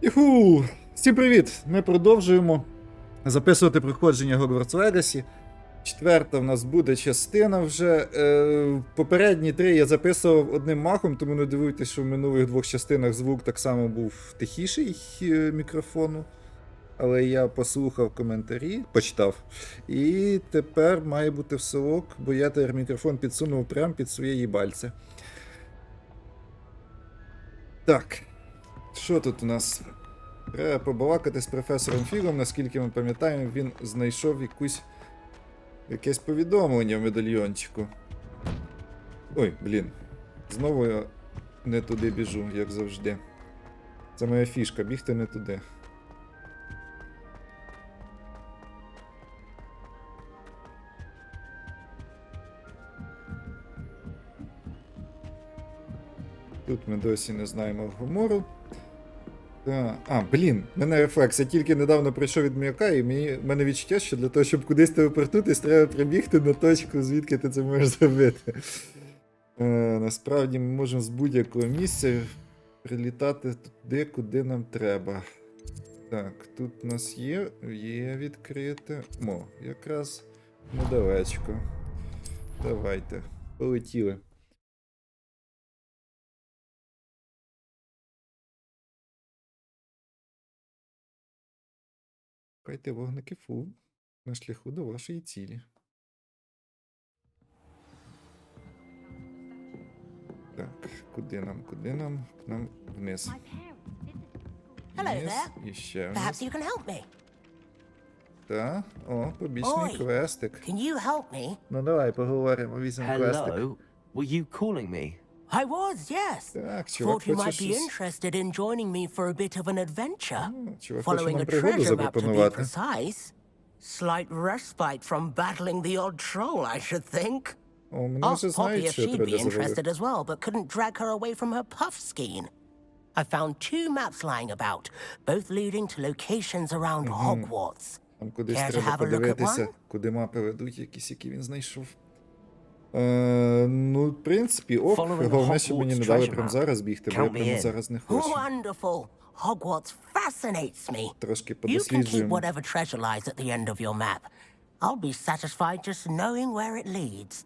Іху! Всім привіт! Ми продовжуємо записувати проходження Гогвартс Легасі. Четверта в нас буде частина вже. Попередні три я записував одним махом, тому не дивуйтесь, що в минулих двох частинах звук так само був тихіший мікрофону. Але я послухав коментарі, почитав. І тепер має бути все ок, бо я тепер мікрофон підсунув прямо під своє їбальце. Так. Що тут у нас? Треба побалакати з професором Фіґом, наскільки ми пам'ятаємо, він знайшов якесь повідомлення в медальйончику. Ой, блін. Знову я не туди біжу, як завжди. Це моя фішка, бігти не туди. Тут ми досі не знаємо гумору. Блін, мене рефлекс. Я тільки недавно прийшов від м'яка, і мене відчуття, що для того, щоб кудись телепортуватись, треба прибігти на точку, звідки ти це можеш зробити. Насправді ми можемо з будь-якого місця прилітати туди, куди нам треба. Так, тут у нас є відкрите. Якраз недалечко. Давайте, полетіли. Шукайте вогники фу на шляху до вашої цілі. Так, куди нам? Нам вниз. Вниз, і ще вниз. Так, побічний квестик. Ну давай, поговоримо, візьмемо квестик. Hello, were you calling me? I was, yes. Так, чувак Thought you хоче might be щось... interested in joining me for a bit of an adventure. Чувак хоче Following нам a пригоду treasure map, to be запропонувати. precise. Slight respite from battling the odd troll, I should think. Мене Asked вже Poppy знають, if що she'd be треба interested зробити. as well, but couldn't drag her away from her puff skein. I found 2 maps lying about, both leading to locations around Hogwarts. Там кудись Care to треба have a look at подивитися, one? куди мапи ведуть, якісь, які він знайшов. Ну, в принципі, Following головне, the щоб мені Hogwarts не дали treasure прямо map. зараз бігти, бо я Count me прямо in. зараз не хочу. Wonderful. Hogwarts fascinates me. Трошки You can keep подосліджуємо. whatever treasure lies at the end of your map. I'll be satisfied just knowing where it leads.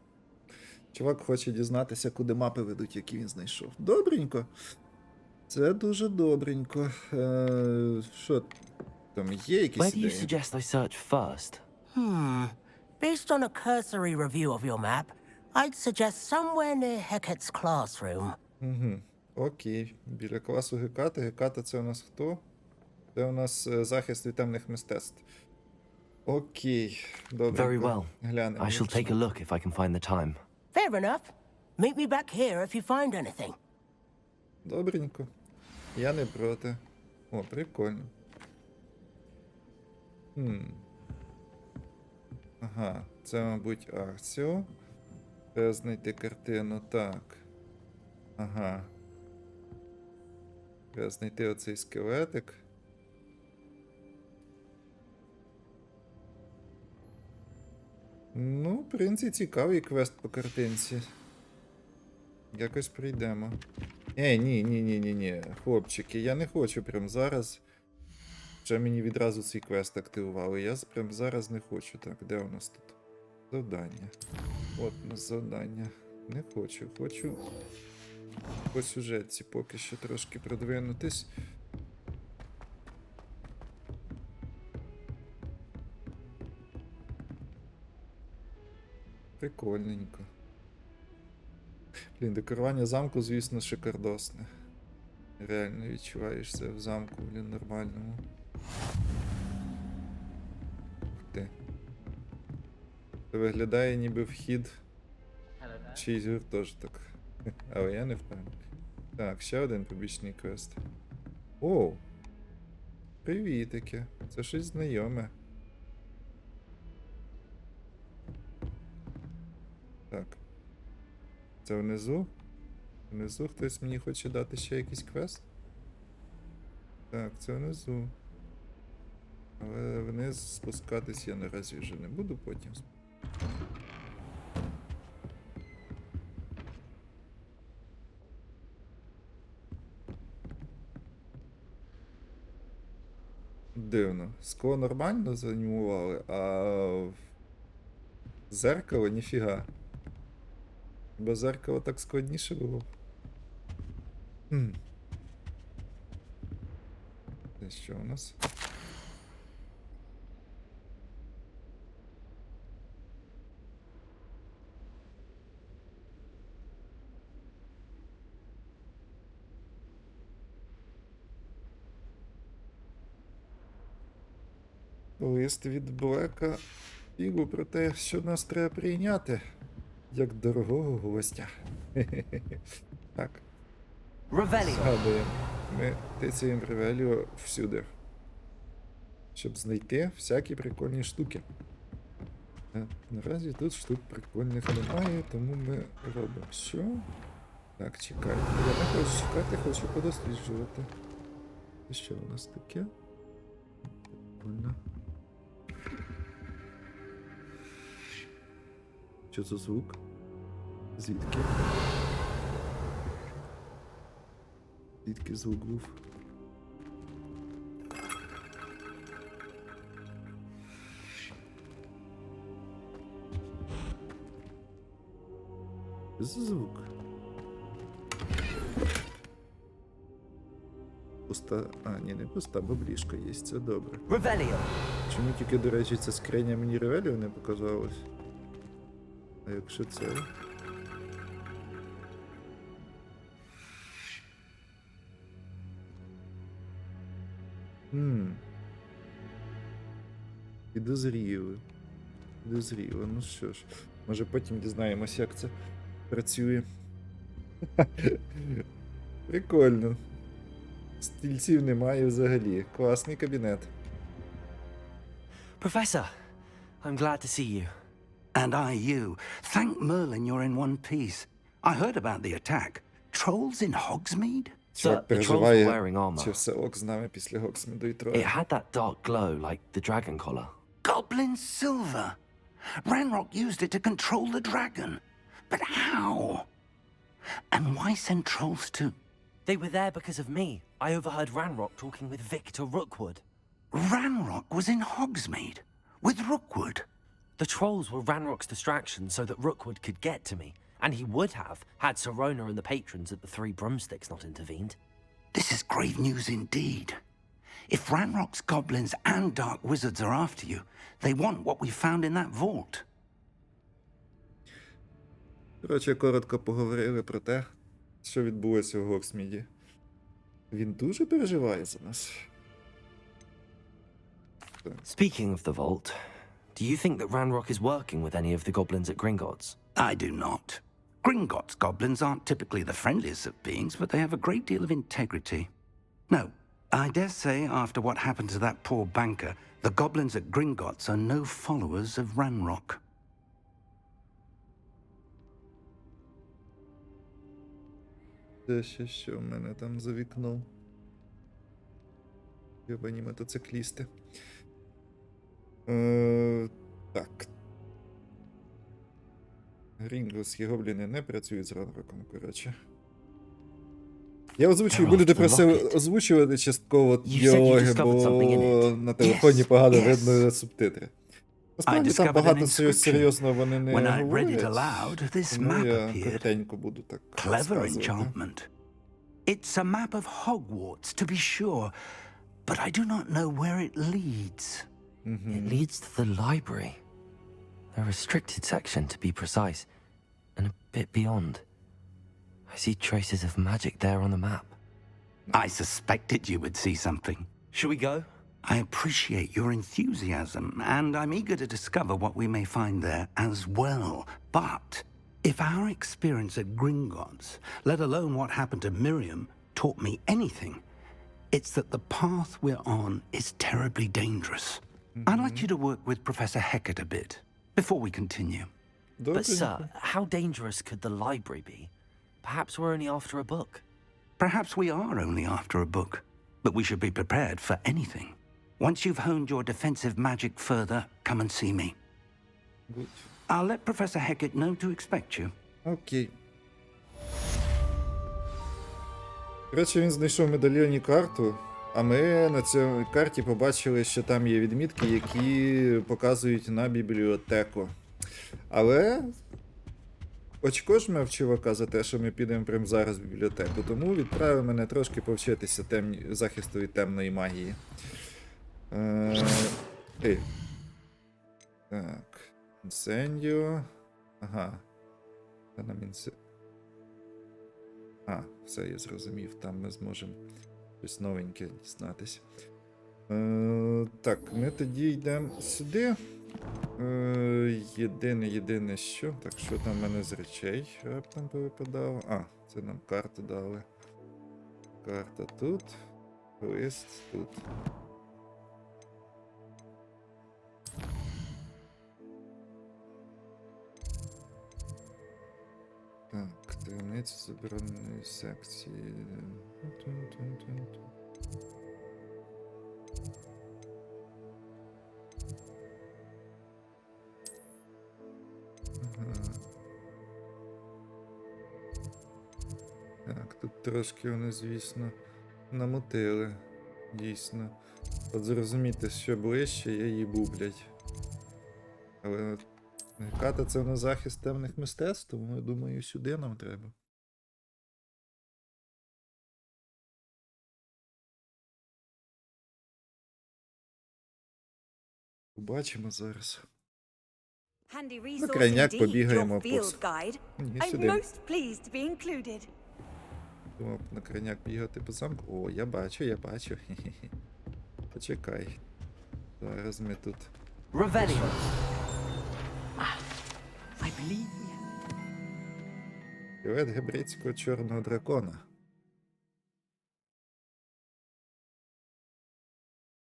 Чувак хоче дізнатися, куди мапи ведуть, які він знайшов. Добренько. Це дуже добренько. Що там є якісь Where do you ідеї? suggest I search first? Based on a cursory review of your map, I'd suggest somewhere near Hecat's classroom. Окей. Біля класу Гекати. Геката це у нас хто? Це у нас захист від темних мистецтв. Окей. Добре. Very well. Глянемо. I shall take a look if I can find the time. Fair enough. Meet me back here if you find anything. Добренько. Я не проти. Прикольно. Ага, це, мабуть, акціо. Треба знайти картину. Так. Ага. Треба знайти оцей скелетик. Ну, в принципі, цікавий квест по картинці. Якось прийдемо. Ні, хлопчики, я не хочу прям зараз. Вже мені відразу цей квест активували. Я прям зараз не хочу. Так, де у нас тут? Завдання. От у нас завдання. Не хочу. Хочу по сюжетці поки що трошки продвинутись. Прикольненько. Блін, декорування замку, звісно, шикардосне. Реально відчуваєш це в замку, нормальному. Ух ти. Це виглядає ніби вхід в чийсь гуртожиток. Але я не впевнений. Так, ще один побічний квест. Оу! Привітики. Це щось знайоме. Так. Це внизу? Внизу хтось мені хоче дати ще якийсь квест? Так, це внизу. Але вниз спускатись я наразі вже не буду потім. Дивно. Скло нормально занімували, а зеркало ніфіга. Бо зеркало так складніше було. Це що у нас? Лист від Блека Фігу про те, що нас треба прийняти, як дорогого гостя. Так. Згадуємо. Ми тицяємо Ревеліо всюди. Щоб знайти всякі прикольні штуки. Наразі тут штук прикольних немає, тому ми робимо що? Так, чекайте. Я не хочу чекати, хочу подосліджувати. І що у нас таке? Прикольно. Що за звук? Звідки? Звідки звук був? Що за звук? Пуста... А, ні, не пуста, баблішка є, це добре. Чому тільки, до речі, ця скриня мені Ревеліо не показалось? А якщо це... Підозріло. Підозріло, ну що ж. Може потім дізнаємось, як це працює. Прикольно. Стільців немає взагалі. Класний кабінет. Professor, I'm glad to see you. And I you. Thank Merlin you're in one piece. I heard about the attack. Trolls in Hogsmeade? Чувак the trolls were wearing переживає, armor. чи все ок з нами після Гоксміду і It Троя. had that dark glow like the dragon collar. Goblin silver. Ranrock used it to control the dragon. But how? And why send trolls to... They were there because of me. I overheard Ranrock talking with Victor Rookwood. Ranrock was in Hogsmeade? With Rookwood? The trolls were Ranrock's distraction so that Rookwood could get to me. And he would have, had Sirona and the patrons at the Three Broomsticks not intervened. This is grave news indeed. If Ranrock's goblins and dark wizards are after you, they want what we found in that vault. Коротше, коротко поговорили про те, що відбулося в Гоксміді. Він дуже переживає за нас. Speaking of the vault, do you think that Ranrock is working with any of the goblins at Gringotts? I do not. Gringotts goblins aren't typically the friendliest of beings, but they have a great deal of integrity. No, I dare say after what happened to that poor banker, the goblins at Gringotts are no followers of Ranrock. Це ще що в мене там за вікном? Йобані мотоциклісти. Так. Грінгос і гобліни не працюють з Ранроком, коротше. Я озвучую, будете просив озвучувати частково діалоги, бо на телефоні погано видно субтитри. Насправді там багато серйозно вони не говорять, тому я коротенько буду так Clever розказувати. enchantment. It's a map of Hogwarts, to be sure, but I do not know where it leads. It leads to the library. The restricted section, to be precise, and a bit beyond. I see traces of magic there on the map. I suspected you would see something. Should we go? I appreciate your enthusiasm, and I'm eager to discover what we may find there as well. But if our experience at Gringotts, let alone what happened to Miriam, taught me anything, it's that the path we're on is terribly dangerous. I'd like you to work with Professor Hecate a bit before we continue. But sir, how dangerous could the library be? Perhaps we're only after a book. Perhaps we are only after a book, but we should be prepared for anything. Once you've honed your defensive magic further, come and see me. Good. I'll let Professor Hecate know to expect you. Окей. Коротше, він знайшов медальйоні карту, А ми на цій карті побачили, що там є відмітки, які показують на бібліотеку. Але очко ж в чувака за те, що ми підемо прямо зараз в бібліотеку. Тому відправив мене трошки повчитися захисту від темної магії. Так. Інсендіо. Ага. Це нам все, я зрозумів. Там ми зможемо щось новеньке дізнатися. Так, ми тоді йдемо сюди. Єдине що. Так, що там в мене з речей раптом повипадало? Це нам карту дали. Карта тут. Лист тут. Так, таємниці забороненої секції. Так, тут трошки вони, звісно, намотили. Дійсно. От зрозуміти, що ближче, є її бублять. Але Геката — це на захист темних мистецтв, тому я думаю, сюди нам треба. Побачимо зараз. На крайняк побігаємо Ні, I'm сюди. most pleased to be included. Думав на крайняк бігати по замку. О, я бачу. Хе-хе-хе. Почекай. Зараз ми тут. Revelio. I believe we Скелет гебридського чорного дракона.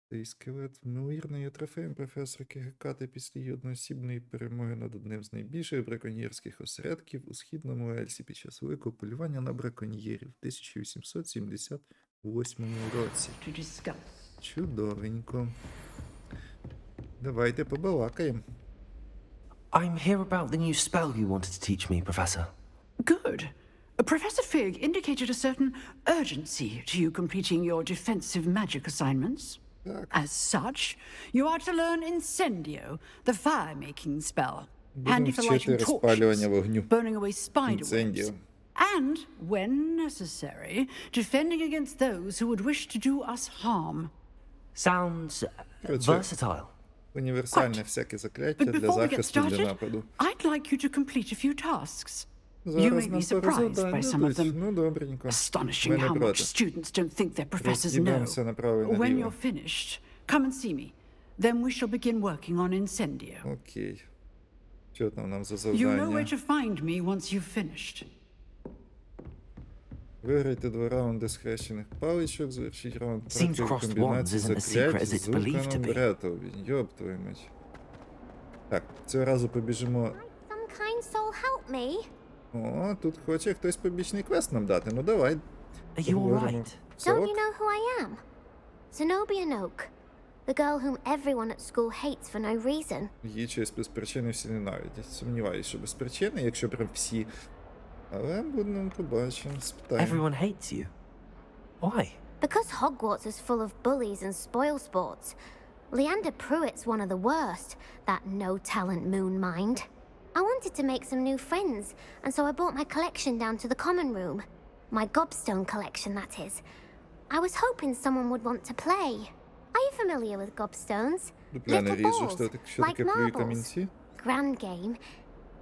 Цей скелет ймовірно є трофеєм професорки Гекати після її одноосібної перемоги над одним з найбільших браконьєрських осередків у Східному Ельсі під час великого полювання на браконьєрів в 1878 році. to discuss. Чудовенько. Давайте побалакаємо. I'm here about the new spell you wanted to teach me, Professor. Good. Professor Fig indicated a certain urgency to you completing your defensive magic assignments. Так, As such, you are to learn Insendio, the fire-making spell, будемо handy for lighting вчити розпалювання torches, вогню. burning away spider Інсендіо. webs, and, when necessary, defending against those who would wish to do us harm. Sounds Коротше, versatile. універсальне всяке закляття But для before we get захисту, для started, нападу. I'd like you to complete a few tasks. You Зараз may be нам пару surprised завдань by some of дадуть. them. Ну, добренько. Astonishing Ми не how much проти. students don't think their professors Роз'їбемося know. направо і When наліво. you're finished, come and see me. Then we shall begin working on Insendio. Окей. Що там нам за You know where завдання? to find me once you've finished. Виграйте 2 раунди схрещених паличок, завершіть раунд Seems проти crossed комбінації wands isn't a заклять secret as it's з believed to be. Бретові. Йоп твою мать. Так, цього разу побіжимо. Some kind soul help me. О, тут хоче хтось побічний квест нам дати. Ну давай. Are you Поговоримо. alright? Все Don't ок? you know who I am? Zenobia Noak, the girl whom everyone at school hates for no reason. Її через без причини всі ненавидять. Сумніваюся, що без причини, якщо прям всі. Але будемо побачимо, спитаємо. Everyone hates you. Why? Because Hogwarts is full of bullies and spoilsports. Leander Pruitt's one of the worst, that no-talent moon mind. I wanted to make some new friends, and so I brought my collection down to the common room. My gobstone collection, that is. I was hoping someone would want to play. Are you familiar with gobstones? Дупля не Little ріжу, balls, що like таке плює marbles. камінці? Grand game.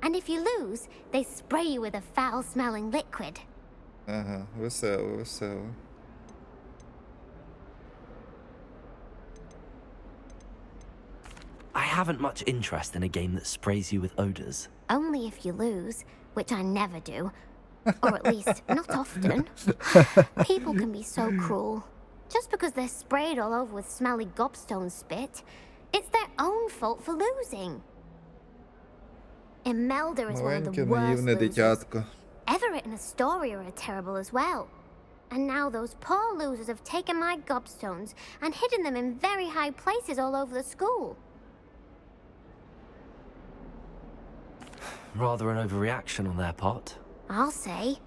And if you lose, they spray you with a foul-smelling liquid. Ага, весело, весело. I haven't much interest in a game that sprays you with odors. Only if you lose, which I never do. Or at least, not often. People can be so cruel. Just because they're sprayed all over with smelly gobstone spit, it's their own fault for losing. Imelda is one of Маленьке the worst наївне losers. дитятко. Everett and Astoria are terrible as well. And now those poor losers have taken my gobstones and hidden them in very high places all over the school. Rather an overreaction on their part. I'll say.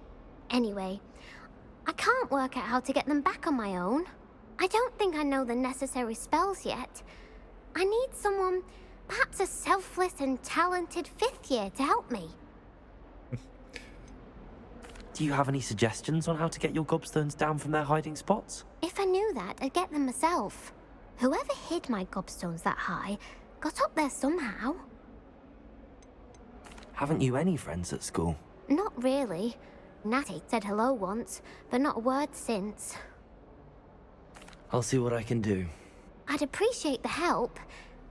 Anyway, I can't work out how to get them back on my own. I don't think I know the necessary spells yet. I need someone, perhaps a selfless and talented 5th year to help me. Do you have any suggestions on how to get your gobstones down from their hiding spots? If I knew that, I'd get them myself. Whoever hid my gobstones that high got up there somehow. Haven't you any friends at school? Not really. Natty said hello once, but not a word since. I'll see what I can do. I'd appreciate the help.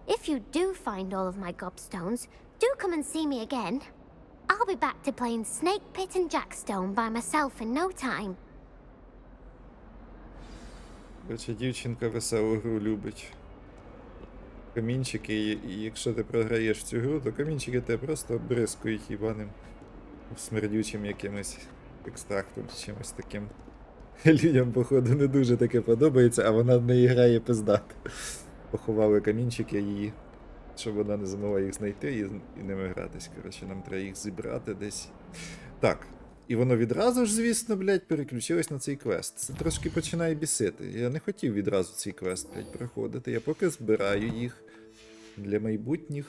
If you do find all of my gobstones, do come and see me again. I'll be back to playing Snake Pit and Jackstone by myself in no time. Короче, дівчинка веселу гру любить. Камінчики, і якщо ти програєш в цю гру, то камінчики тебе просто обрискують їбаним смердючим якимось екстрактом чи чимось таким. Людям, походу, не дуже таке подобається, а вона в неї грає пиздати. Поховали камінчики її, щоб вона не змогла їх знайти і ними гратись. Коротше, нам треба їх зібрати десь. Так. І воно відразу ж, звісно, блядь, переключилось на цей квест. Це трошки починає бісити. Я не хотів відразу цей квест, блядь, проходити. Я поки збираю їх для майбутніх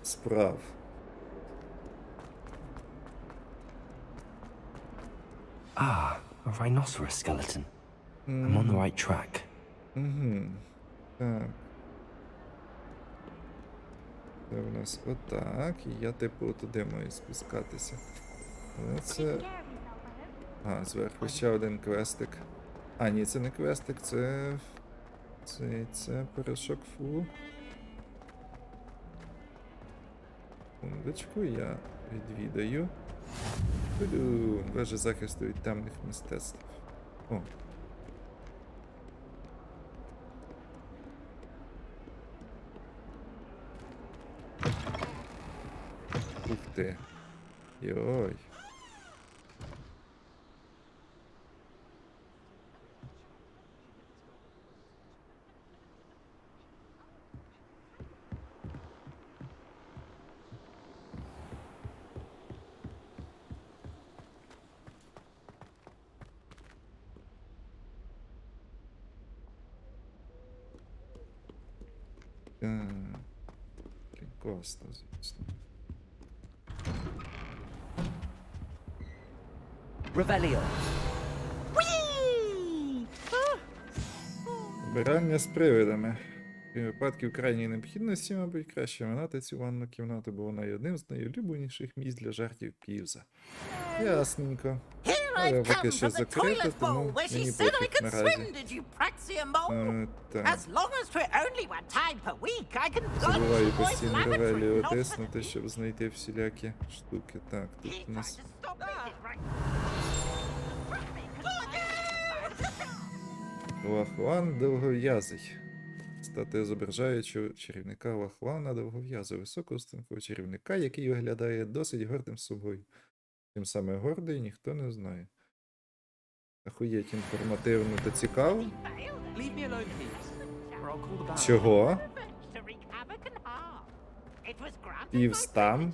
справ. Ah, a rhinoceros skeleton. I'm on the right track. Так. Це у нас отак. І я, типу, туди маю спускатися. Але це... А, зверху ще один квестик. А, ні, це не квестик, це... Це порошок фу. Секундочку, я відвідаю. Вежа захисту від темних мистецтв. О. Ух ти. Йой. Класно, звісно. Revelio. Збирання з привидами. У випадків крайньої необхідності, мабуть, краще минати цю ванну кімнату, бо вона є одним з найулюбленіших місць для жартів Півза. Ясненько. Але поки що закрито, тому мені пофіг наразі. Так. Забуваю постійно ревелію тиснути, щоб знайти всілякі штуки. Так, тут у нас... Лахлан довгов'язий. Статуя зображає чарівника Лахлана довгов'язого, високого стрункого чарівника, який виглядає досить гордим собою. Чим саме гордий, ніхто не знає. Ахуєть інформативно та цікаво. Чого? Півз там.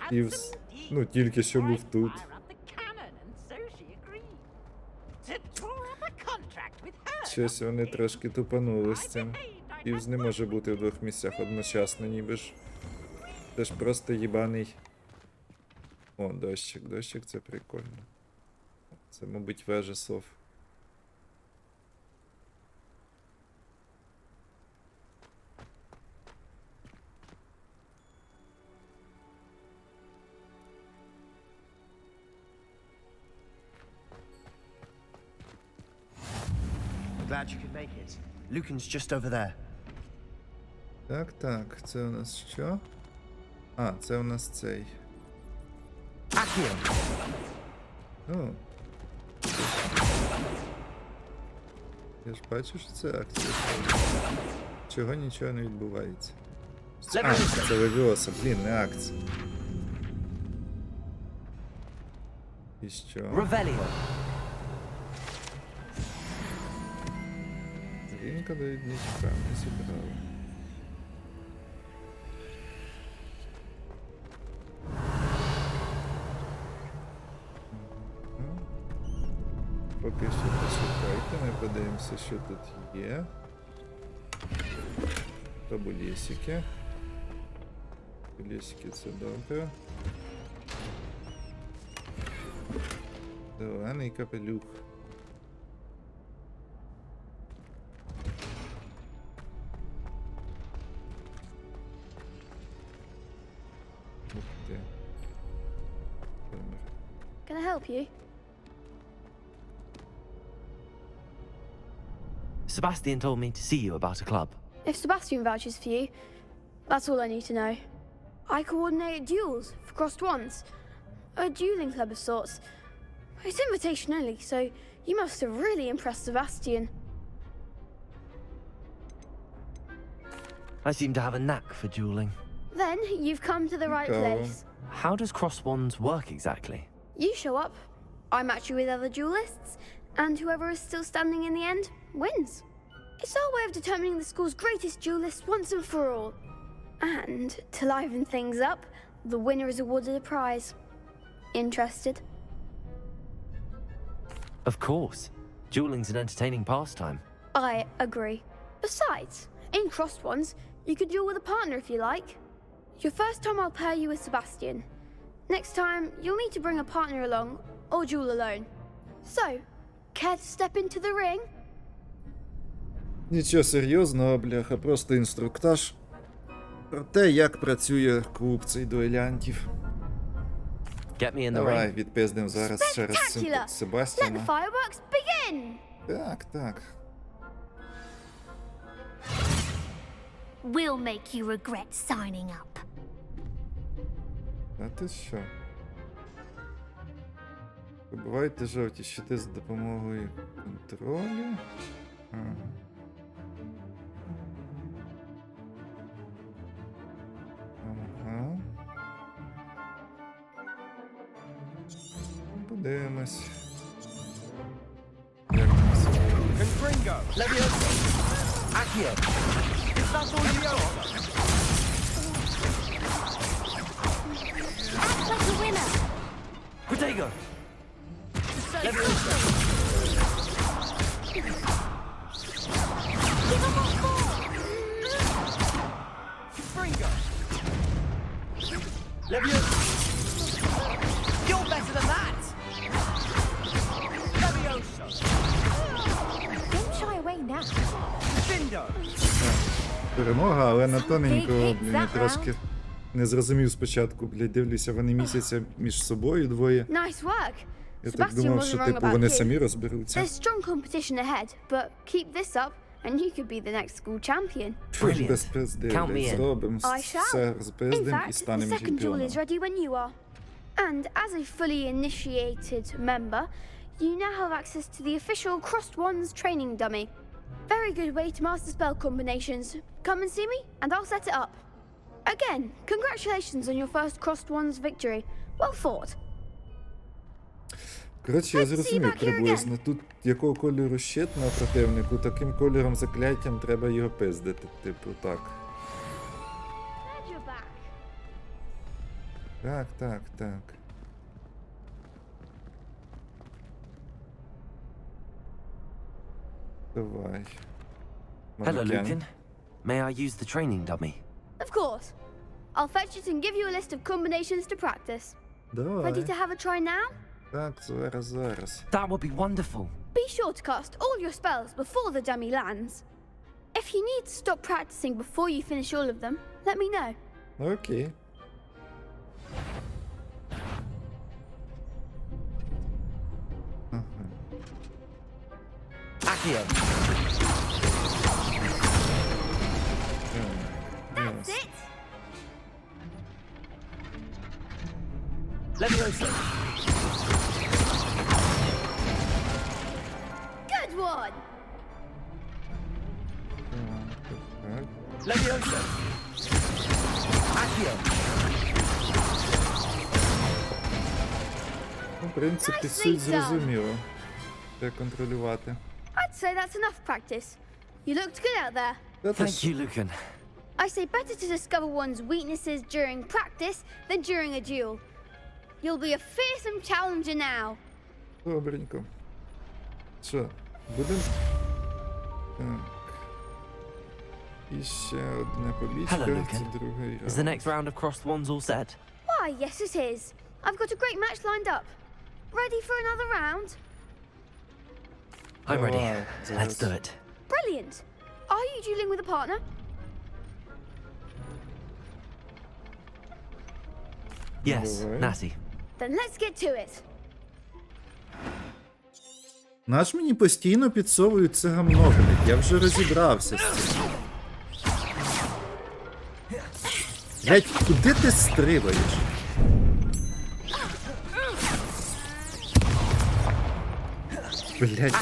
Півз... Ну, тільки що був тут. Щось вони трошки тупанули з цим. Півз не може бути в двох місцях одночасно, ніби ж. Це ж просто їбаний... О, дощик. Дощик, це прикольно. Це, мабуть, вежа сов. Glad you could make it. Lucan's just over there. Так, це у нас що? А, це у нас цей. Accio. Ну. Я ж бачу, що це акція. Чого нічого не відбувається. А, це Левіоса, блін, не акція. І що? Revelio. Зрінка до віднічка, не зібрали. Поки що Почекайте, ми подивимося, що тут є. Табулесики. Табулесики це добре. Зелений капелюх. Ух ти. Can I help you? Sebastian told me to see you about a club. If Sebastian vouches for you, that's all I need to know. I coordinate duels for crossed ones. A dueling club of sorts. It's invitation only, so you must have really impressed Sebastian. I seem to have a knack for dueling. Then you've come to the right Go. place. How does cross wands work exactly? You show up, I match you with other duelists, and whoever is still standing in the end wins. It's our way of determining the school's greatest duelist once and for all. And to liven things up, the winner is awarded a prize. Interested? Of course. Dueling's an entertaining pastime. I agree. Besides, in crossed ones, you could duel with a partner if you like. Your first time I'll pair you with Sebastian. Next time, you'll need to bring a partner along, or duel alone. So, care to step into the ring? Нічого серйозного, бляха, просто інструктаж про те, як працює клуб цей дуелянтів. Get me in the Давай, ring. відпиздим зараз через Spectacular! Let the Себастьяна. fireworks begin! Так, так. We'll make you regret signing up. А ти що? Побивайте жовті щити за допомогою контролю. Ага. Ага. Подивимось. Як там все. Gringo! Leviosa! Accio! Is that all you got? Act like a winner! Protego! Leviosa! Give them all four! Gringo! Leviosa! You're better than that! Leviosa! Don't shy away now. Findo! Перемога, але на тоненького, Big hits блін, я that трошки не зрозумів спочатку, блядь, дивлюся, вони місяця між собою двоє. Nice work! Я так Sebastian думав, wasn't що wrong типу about вони you. самі розберуться. There's strong competition ahead, but keep this up and you could be the next school champion. Brilliant. Без пизди, Count me блядь, in. зробимо, I shall. все In розпиздим і fact, the станемо second duel чемпіоном. is ready when you are. And as a fully initiated member, you now have access to the official Crossed Wands training dummy. Very good way to master spell combinations. Come and see me, and I'll set it up. Again, congratulations on your first Crossed Wands victory. Well fought. Коротше, я Let's see зрозумів back here приблизно. Тут якого кольору щит на противнику, таким кольором закляттям треба його пиздити. Типу так. Glad you're back. Так, так, так. Давай. Hello, Манекен. Lucan. May I use the training dummy? Of course. I'll fetch it and give you a list of combinations to practice. Ready Давай. to have a try now? Так, зараз, зараз. That would be wonderful. Be sure to cast all your spells before the dummy lands. If you need to stop practicing before you finish all of them, let me know. Окей. Accio! That's it! Leviosa! Good one! Так. Leviosa! Accio! Ну, в принципі, суть зрозуміло. Як контролювати. I'd say that's enough practice. You looked good out there. Та ти Thank що? you, Lucan. I say better to discover one's weaknesses during practice than during a duel. You'll be a fearsome challenger now. Добренько. Що, будемо? Так. І ще одне побічка, Hello, Luca. це другий Is the раунд. next round of crossed ones all set? Why, yes, it is. I've got a great match lined up. Ready for another round? I'm ready. Давай, Let's do it. Brilliant. Are you dueling with a partner? Yes, Давай. Natty. Then let's get to it. Наш мені постійно підсовують це гамно, блядь. Я вже розібрався з цим. Блядь, куди ти стрибаєш? Блядь.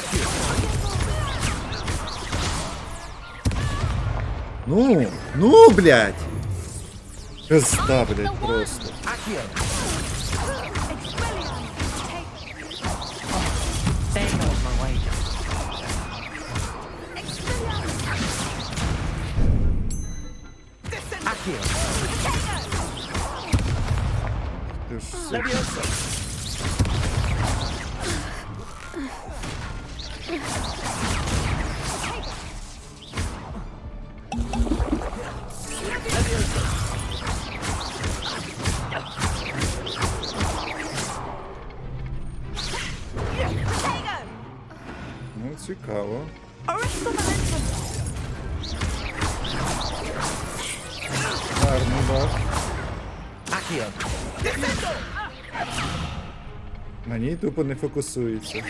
Ну, блядь. Пизда, блядь, просто. Staying out of my way. Ти ж, сука. Ну, цікаво. Гарний бах. На ній тупо не фокусується.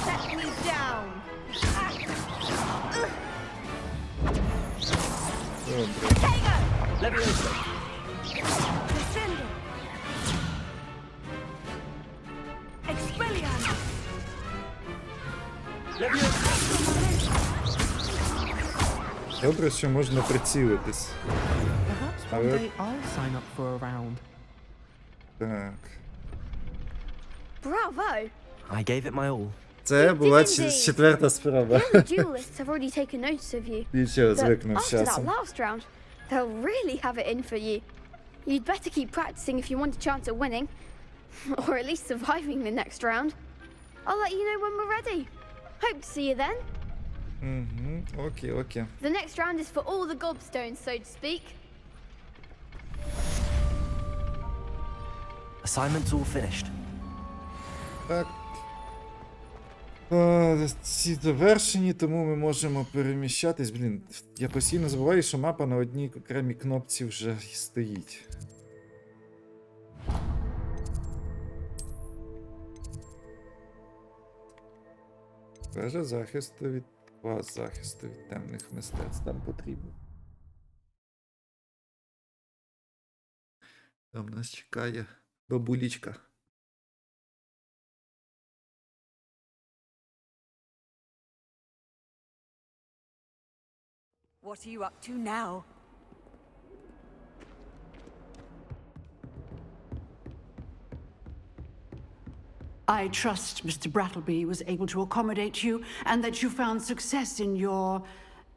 Set me down. Добре. Descendo. Expelliarmus. Добре, що можна прицілитись. Perhaps one day I'll sign up for a round. Так. Bravo. I gave it my all. Це була indeed. четверта спроба. The other duelists have already taken notice of you. Нічого, But звикнув з after that часом. last round, they'll really have it in for you. You'd better keep practicing if you want a chance at winning. Or at least surviving the next round. I'll let you know when we're ready. Hope to see you then. Угу, окей. The next round is for all the gobstones, so to speak. Assignment's all finished. Так. Ці завершені, тому ми можемо переміщатись. Блін, я постійно забуваю, що мапа на одній окремій кнопці вже стоїть. Вежа захисту від вас, захисту від темних мистецтв. Там потрібно. Там нас чекає бабулічка. What are you up to now? I trust Mr. Brattleby was able to accommodate you and that you found success in your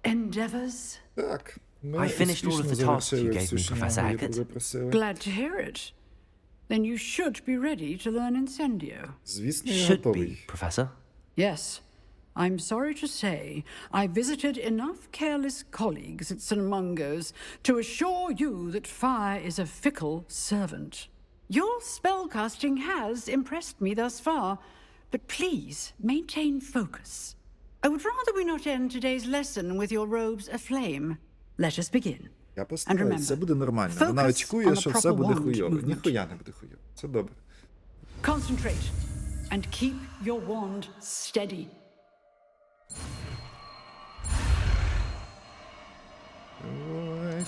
endeavors. Так, ми I finished all of the tasks you завершили gave всю me, шнягу, Professor яку Hekate. ви просили. Glad to hear it. Then you should be ready to learn Insendio. Звісно, я Should готовий. be, Professor. Yes. I'm sorry to say I visited enough careless colleagues at St. Mungo's to assure you that fire is a fickle servant. Your spellcasting has impressed me thus far, but please maintain focus. I would rather we not end today's lesson with your robes aflame. Let us begin. Я постараюсь, все буде нормально. Вона focus очікує, on the що все proper буде wand хуйово. movement. Ніхуя не буде хуйово. Це добре. Concentrate and keep your wand steady. Ой,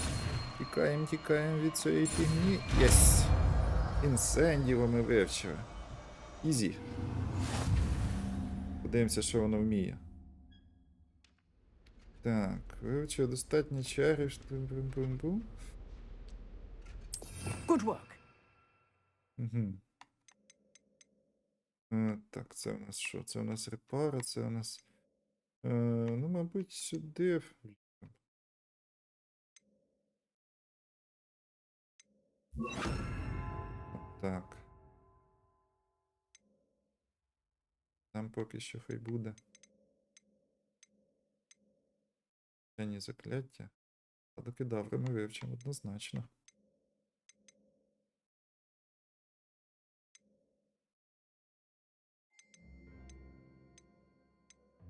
тікаємо від цієї фігні. Єс! Інсендіо ми вивчили. Ізі. Подивимося, що воно вміє. Так, вивчив достатньо чарів. Бум-бум-бум. Good work. Угу. Так, це у нас що? Це у нас репара, це у нас. Ну, мабуть, сюди. Так. Там поки що хай буде. Вчені закляття. А докидаври ми вивчимо однозначно.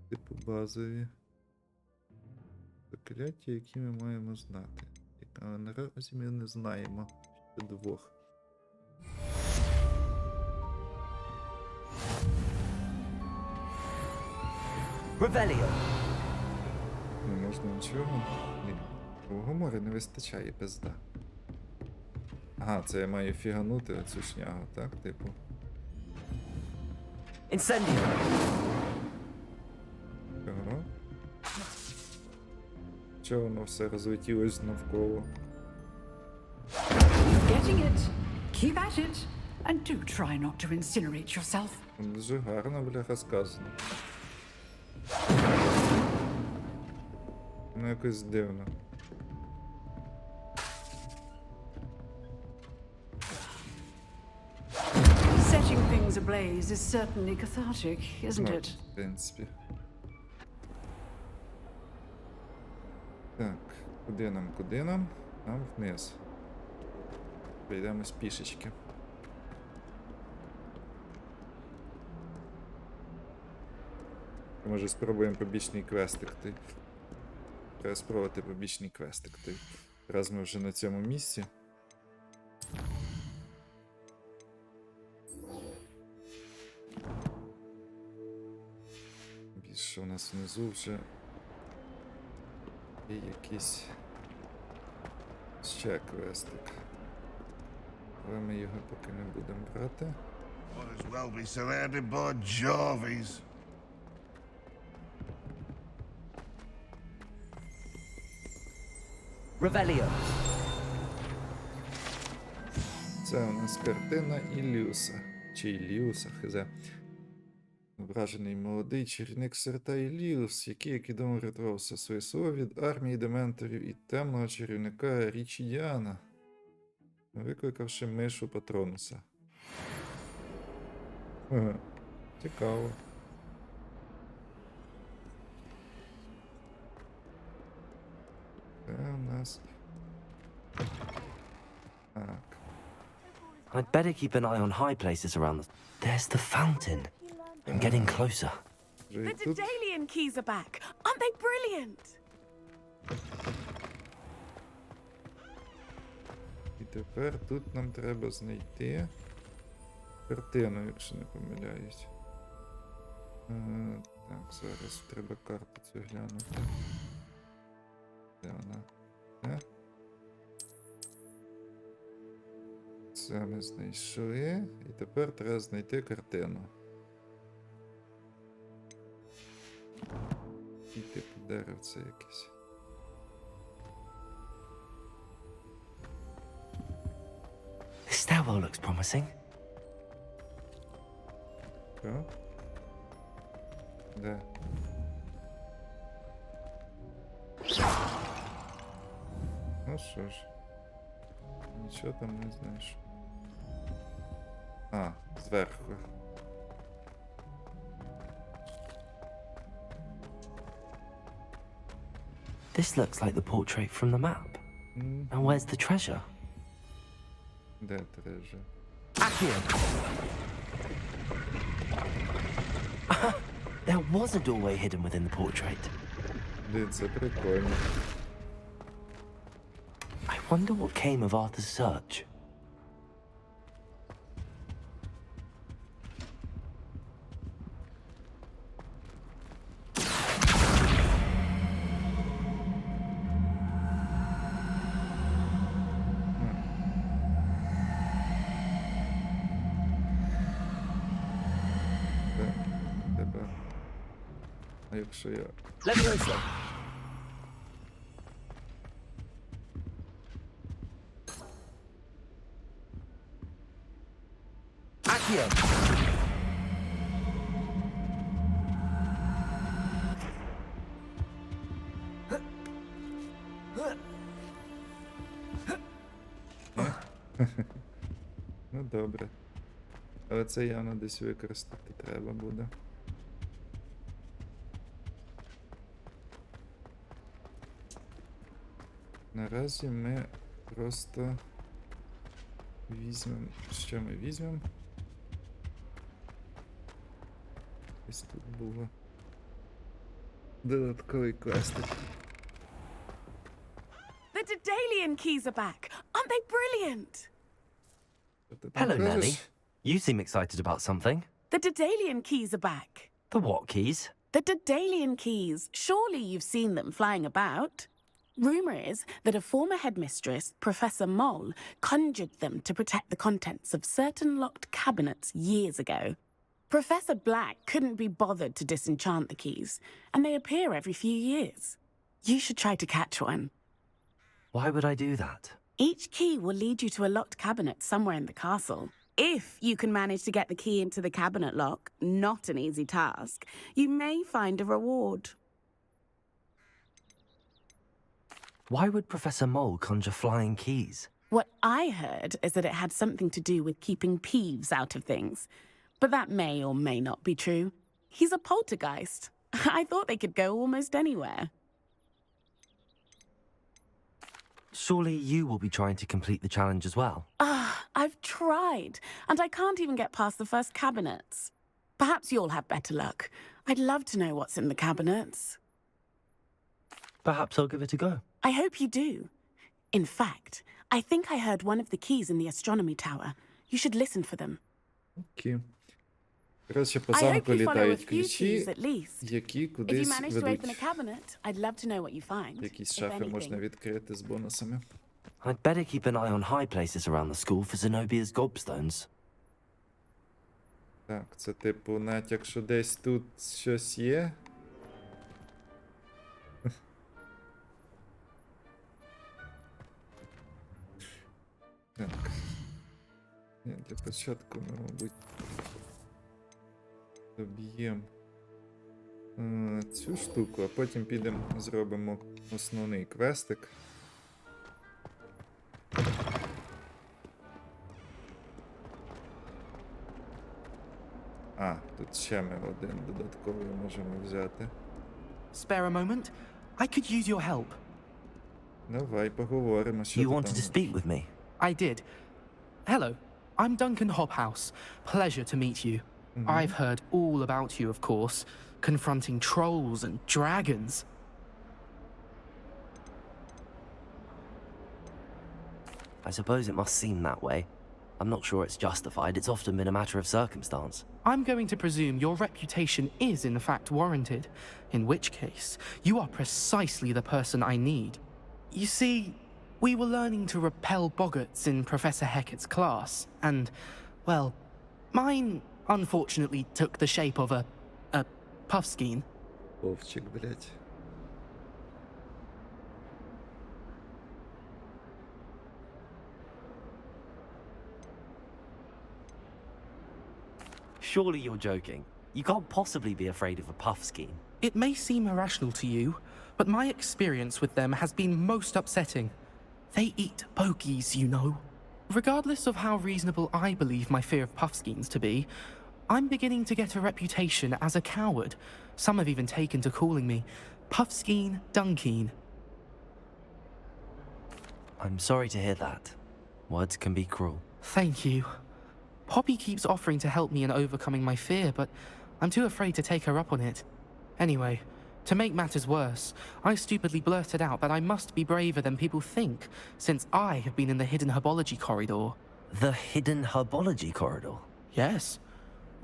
Типу базові закляття, які ми маємо знати. Але наразі ми не знаємо ще двох. Revelio. Не можна нічого. Блін, твого моря не вистачає, пизда. Ага, це я маю фіганути оцю шнягу, так, типу. Інсендіо. Ага. Чого воно все розлетілось навколо? Getting it. Keep at it. And do try not to incinerate yourself. Дуже гарно, бляха, сказано. Ну, якось дивно. Setting things ablaze is certainly cathartic, isn't Ну, it? в принципі. Так, куди нам, куди нам? Нам вниз. Прийдемо з пішечки. Може спробуємо побічний квестик. Треба спробувати побічний квестик. Раз ми вже на цьому місці. Більше у нас внизу вже є якийсь ще квестик. Але ми його поки не будемо брати. Might as well be surrounded by Jarvies. Revelio. Це у нас картина Ілліуса. Чи Ілліуса, хизе. Вражений молодий чарівник Серта Ілліус, який, як відомо, врятував все своє село від армії дементорів і темного чарівника Річі Діана, викликавши мишу Патронуса. Ага, цікаво. Це у нас... Так. I'd better keep an eye on high places around the... There's the fountain. I'm getting closer. Вже і The тут Daedalian keys are back. Aren't they brilliant? І тепер тут нам треба знайти картину, якщо не помиляюсь. Так, зараз треба карту цю глянути. Де вона? Це ми знайшли. І тепер треба знайти картину. І типу деревце якесь. This stairwell looks promising. Що? Де? Ну що ж. Нічого там не знаєш. А, зверху. This looks like the portrait from the map. And where's the treasure? Де трежа? Accio. There was a doorway hidden within the portrait. Блін, це прикольно. I wonder what came of Arthur's search. Тебе. А якщо я... Leviosa. Accio. Ну добре. Але це явно десь використати треба буде. Наразі ми просто візьмемо. Що ми візьмемо? Ось тут було додатковий квестик. The Daedalian keys are back. Aren't they brilliant? Hello, Nellie. You seem excited about something. The Daedalian keys are back. The what keys? The Daedalian keys. Surely you've seen them flying about. Rumour is that a former headmistress, Professor Moll, conjured them to protect the contents of certain locked cabinets years ago. Professor Black couldn't be bothered to disenchant the keys, and they appear every few years. You should try to catch one. Why would I do that? Each key will lead you to a locked cabinet somewhere in the castle. If you can manage to get the key into the cabinet lock, not an easy task, you may find a reward. Why would Professor Mole conjure flying keys? What I heard is that it had something to do with keeping Peeves out of things. But that may or may not be true. He's a poltergeist. I thought they could go almost anywhere. Surely you will be trying to complete the challenge as well. I've tried, and I can't even get past the first cabinets. Perhaps you'll have better luck. I'd love to know what's in the cabinets. Perhaps I'll give it a go. I hope you do. In fact, I think I heard one of the keys in the astronomy tower. You should listen for them. Окей. Коротше, по I hope замку you follow a літають few ключі, keys at least. які If you кудись manage to open a ведуть. cabinet, I'd love to know what you find. Якісь if шафи anything. можна відкрити з бонусами. I'd better keep an eye on high places around the school for Zenobia's gobstones. Так, це типу натяк, що десь тут щось є. Так. Ні, для початку ми, мабуть, доб'ємо цю штуку, а потім підемо зробимо основний квестик. А, тут ще ми один додатковий можемо взяти. Spare a moment? I could use your help. Давай поговоримо, що You ти wanted там. to speak with me? I did. Hello, I'm Duncan Hobhouse. Pleasure to meet you. I've heard all about you, of course, confronting trolls and dragons. I suppose it must seem that way. I'm not sure it's justified. It's often been a matter of circumstance. I'm going to presume your reputation is in fact warranted, in which case you are precisely the person I need. You see, we were learning to repel boggarts in Professor Hecat's class, and, well, mine unfortunately took the shape of a puffskein. Вовчик, блядь. Surely you're joking. You can't possibly be afraid of a puff scheme. It may seem irrational to you, but my experience with them has been most upsetting. They eat bogies, you know. Regardless of how reasonable I believe my fear of puffskeins to be, I'm beginning to get a reputation as a coward. Some have even taken to calling me Puffskeen Dunkeen. I'm sorry to hear that. Words can be cruel. Thank you. Poppy keeps offering to help me in overcoming my fear, but I'm too afraid to take her up on it. Anyway, to make matters worse, I stupidly blurted out that I must be braver than people think, since I have been in the hidden herbology corridor. The hidden herbology corridor? Yes.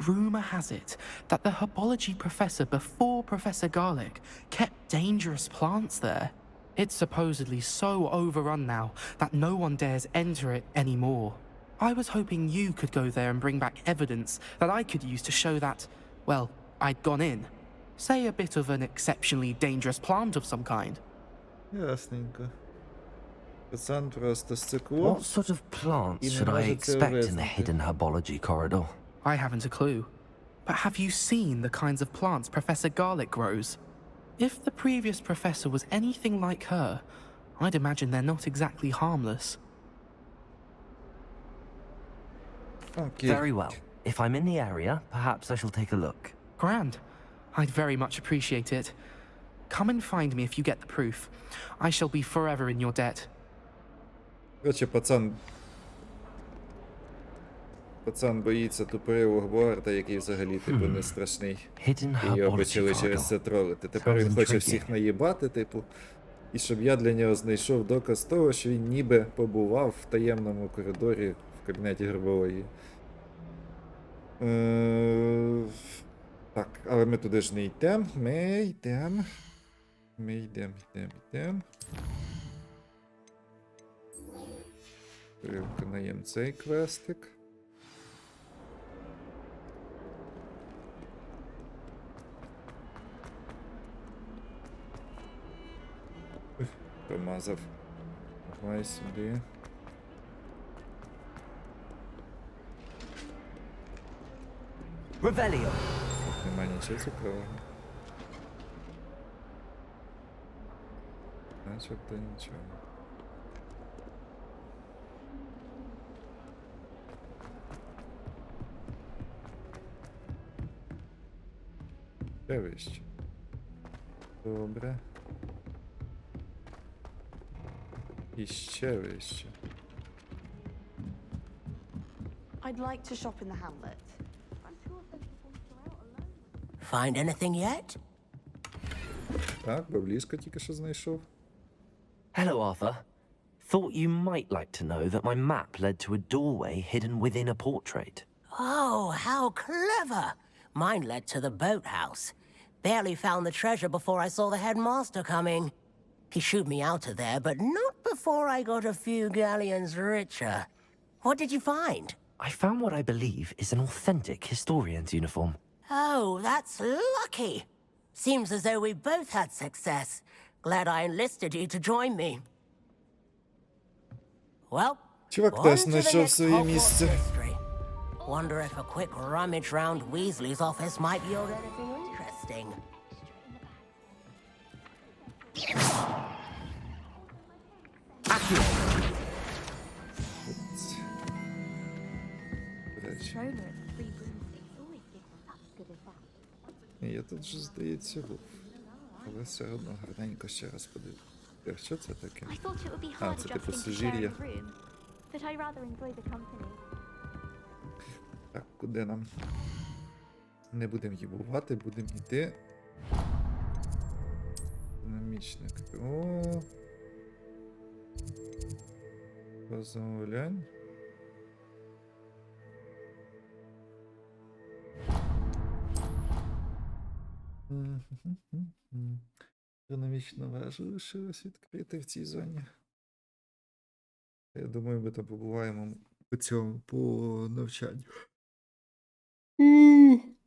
Rumour has it that the herbology professor before Professor Garlic kept dangerous plants there. It's supposedly so overrun now that no one dares enter it anymore. I was hoping you could go there and bring back evidence that I could use to show that, well, I'd gone in. Say a bit of an exceptionally dangerous plant of some kind. Ясненько. Пацан просто стекло. What sort of plants should I expect in the hidden herbology corridor? I haven't a clue. But have you seen the kinds of plants Professor Garlic grows? If the previous professor was anything like her, I'd imagine they're not exactly harmless. Окей. Very well. If I'm in the area, perhaps I shall take a look. Grand. I'd very much appreciate it. Come and find me if you get the proof. I shall be forever in your debt. Короче, пацан боїться тупорилого Богарта, який взагалі, типу, не страшний. І його почали через це тролити. Тепер він хоче всіх наїбати, типу, і щоб я для нього знайшов доказ того, що він ніби побував в таємному коридорі в кабінеті Гробової. Так, але ми туди ж не йдемо. Ми йдемо. Виконаємо цей квестик. Промазав. Давай сюди. Revelio. Нема нічого цікавого. Начебто нічого. Ще вище. Добре. І ще вище. I'd like to shop in the hamlet. Find anything yet? Так, баблішко тільки що знайшов. Hello, Arthur. Thought you might like to know that my map led to a doorway hidden within a portrait. Oh, how clever! Mine led to the boathouse. Barely found the treasure before I saw the headmaster coming. He shooed me out of there, but not before I got a few galleons richer. What did you find? I found what I believe is an authentic historian's uniform. Oh, that's lucky. Seems as though we both had success. Glad I enlisted you to join me. Well, Чувак on теж to the знайшов next своє Hogwarts місце. mystery. Wonder if a quick rummage round Weasley's office might yield anything interesting. Я тут вже, здається, був. Але все одно гарненько ще раз подивитися. Що це таке? А, це типу сужір'я. Так, куди нам? Не будемо їбувати, будемо йти. Динамічник. О. Позамовлянь. Динамічну вежу лишилось відкрити в цій зоні. Я думаю, ми там побуваємо по цьому, по навчанню.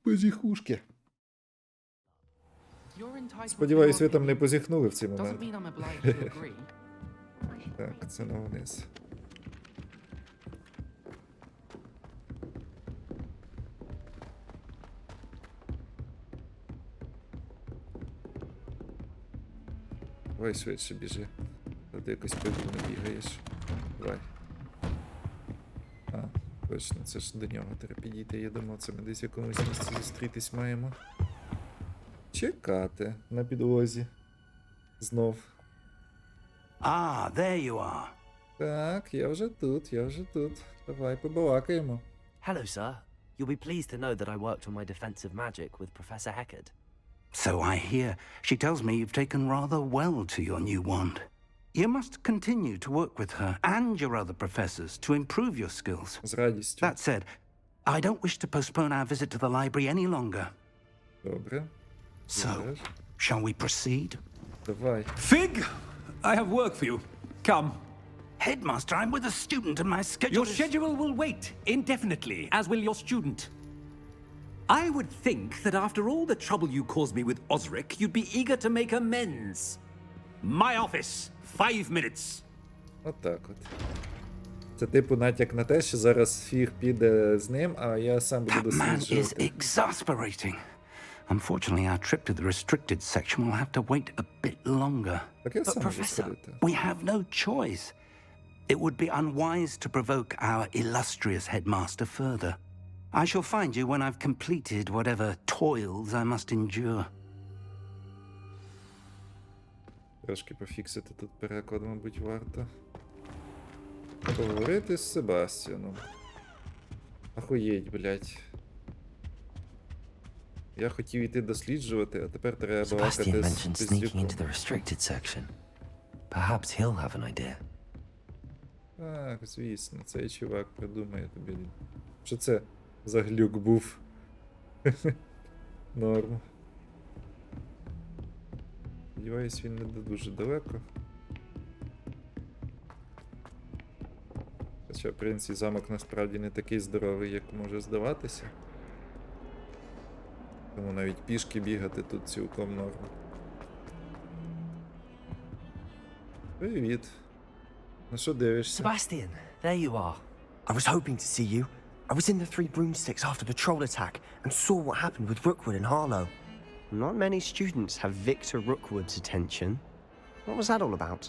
Позіхушки. Сподіваюсь, ви там не позіхнули в цей момент. Так, це на вниз. Давай швидше біжи. А ти якось повільно бігаєш. Давай. А, точно, це ж до нього треба підійти. Я думав, це ми десь в якомусь місці зустрітись маємо. Чекати на підлозі. Знов. Ah, there you are. Так, я вже тут. Давай побалакаємо. Hello, sir. You'll be pleased to know that I worked on my defensive magic with Professor Hecate. So I hear. She tells me you've taken rather well to your new wand. You must continue to work with her and your other professors to improve your skills. З радістю. That said, I don't wish to postpone our visit to the library any longer. Добре. So, shall we proceed? Давай. Fig, I have work for you. Come. Headmaster, I'm with a student and my schedule Your is... schedule will wait indefinitely, as will your student. I would think that after all the trouble you caused me with Osric, you'd be eager to make amends. My office, 5 minutes. Отак от. Це типу натяк на те, що зараз Фіг піде з ним, а я сам буду That man is досліджувати. exasperating. Unfortunately, our trip to the restricted section will have to wait a bit longer. Так я But сам можу Professor, сходити. we have no choice. It would be unwise to provoke our illustrious headmaster further. I shall find you when I've completed whatever toils I must endure. Трошки пофіксити тут переклад, мабуть, варто. Поговорити з Себастьяном. Ахуєть, блядь. Я хотів іти досліджувати, а тепер треба балакати Sebastian з mentioned sneaking пиздюком. into the restricted section. Perhaps he'll have an idea. Так, звісно, цей чувак придумає тобі. Що це за глюк був? Норм. Сподіваюсь, він не дуже далеко. Хоча, в принципі, замок насправді не такий здоровий, як може здаватися. Тому навіть пішки бігати тут цілком норм. Привіт. На що дивишся? Sebastian, there you are. I was hoping to see you. I was in the Three Broomsticks after the troll attack and saw what happened with Rookwood and Harlow. Not many students have Victor Rookwood's attention. What was that all about?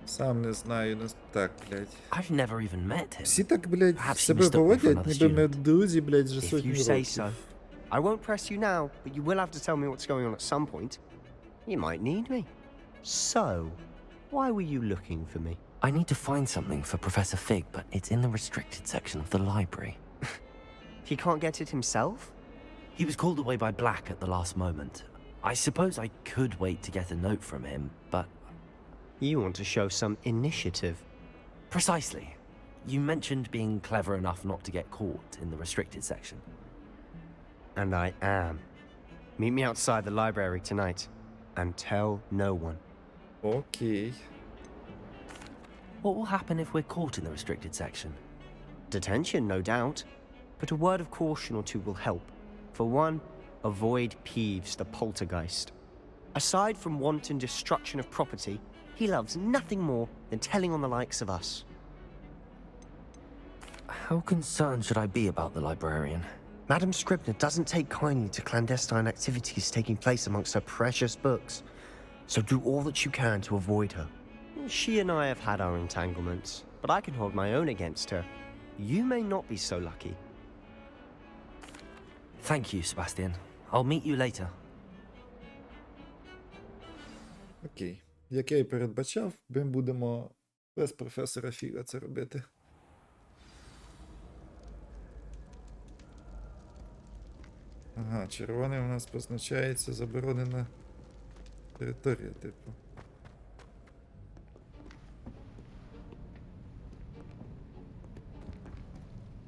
Сам не знаю, нас так, блядь. I've never even met him. Всі так, блядь, Perhaps he себе mistook me for поводять, another ніби ми student. друзі, блядь, вже If сотні you say років. so. I won't press you now, but you will have to tell me what's going on at some point. You might need me. So, why were you looking for me? I need to find something for Professor Fig, but it's in the restricted section of the library. He can't get it himself? He was called away by Black at the last moment. I suppose I could wait to get a note from him, but... You want to show some initiative. Precisely. You mentioned being clever enough not to get caught in the restricted section. And I am. Meet me outside the library tonight, and tell no one. Окей. What will happen if we're caught in the restricted section? Detention, no doubt. But a word of caution or two will help. For one, avoid Peeves, the poltergeist. Aside from wanton destruction of property, he loves nothing more than telling on the likes of us. How concerned should I be about the librarian? Madam Scribner doesn't take kindly to clandestine activities taking place amongst her precious books. So do all that you can to avoid her. She and I have had our entanglements, but I can hold my own against her. You may not be so lucky. Thank you, Sebastian. I'll meet you later. Окей. Як я і передбачав, ми будемо без професора Фіга це робити. Ага, червоний у нас позначається заборонена територія, типу.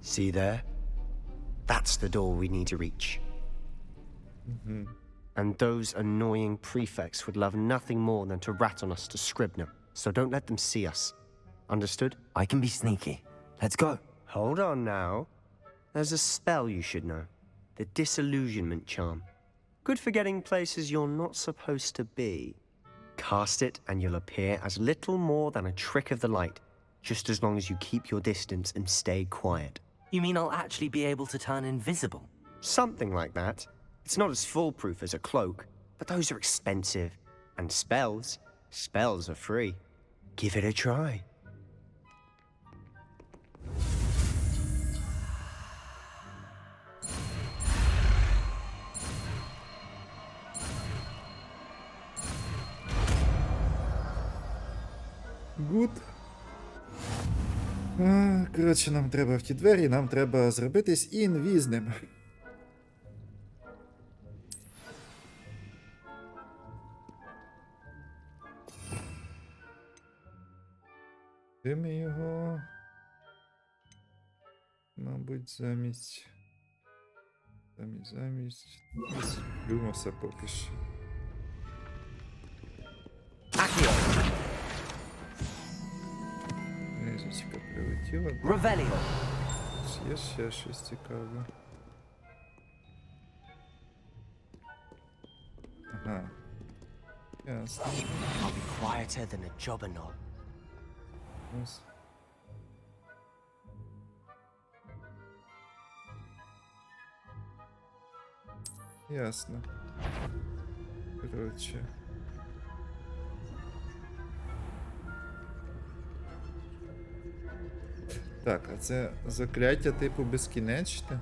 See there? That's the door we need to reach. And those annoying prefects would love nothing more than to rat on us to Scribner, so don't let them see us. Understood? I can be sneaky. Let's go. Hold on now. There's a spell you should know. The disillusionment charm. Good for getting places you're not supposed to be. Cast it and you'll appear as little more than a trick of the light, just as long as you keep your distance and stay quiet. You mean I'll actually be able to turn invisible? Something like that. It's not as foolproof as a cloak, but those are expensive. And spells are free. Give it a try. Гуд. Коротше, нам треба в ті двері, нам треба зробитись інвізним. Де ми його? Мабуть, замість... Люмоса поки що. Низочка прилетіла. Revelio. Є ще щось цікаве. Ага. Ясно. I'll be quieter than a jobberknoll. Ось. Ясно. Коротше. Так, а це закляття типу безкінечне?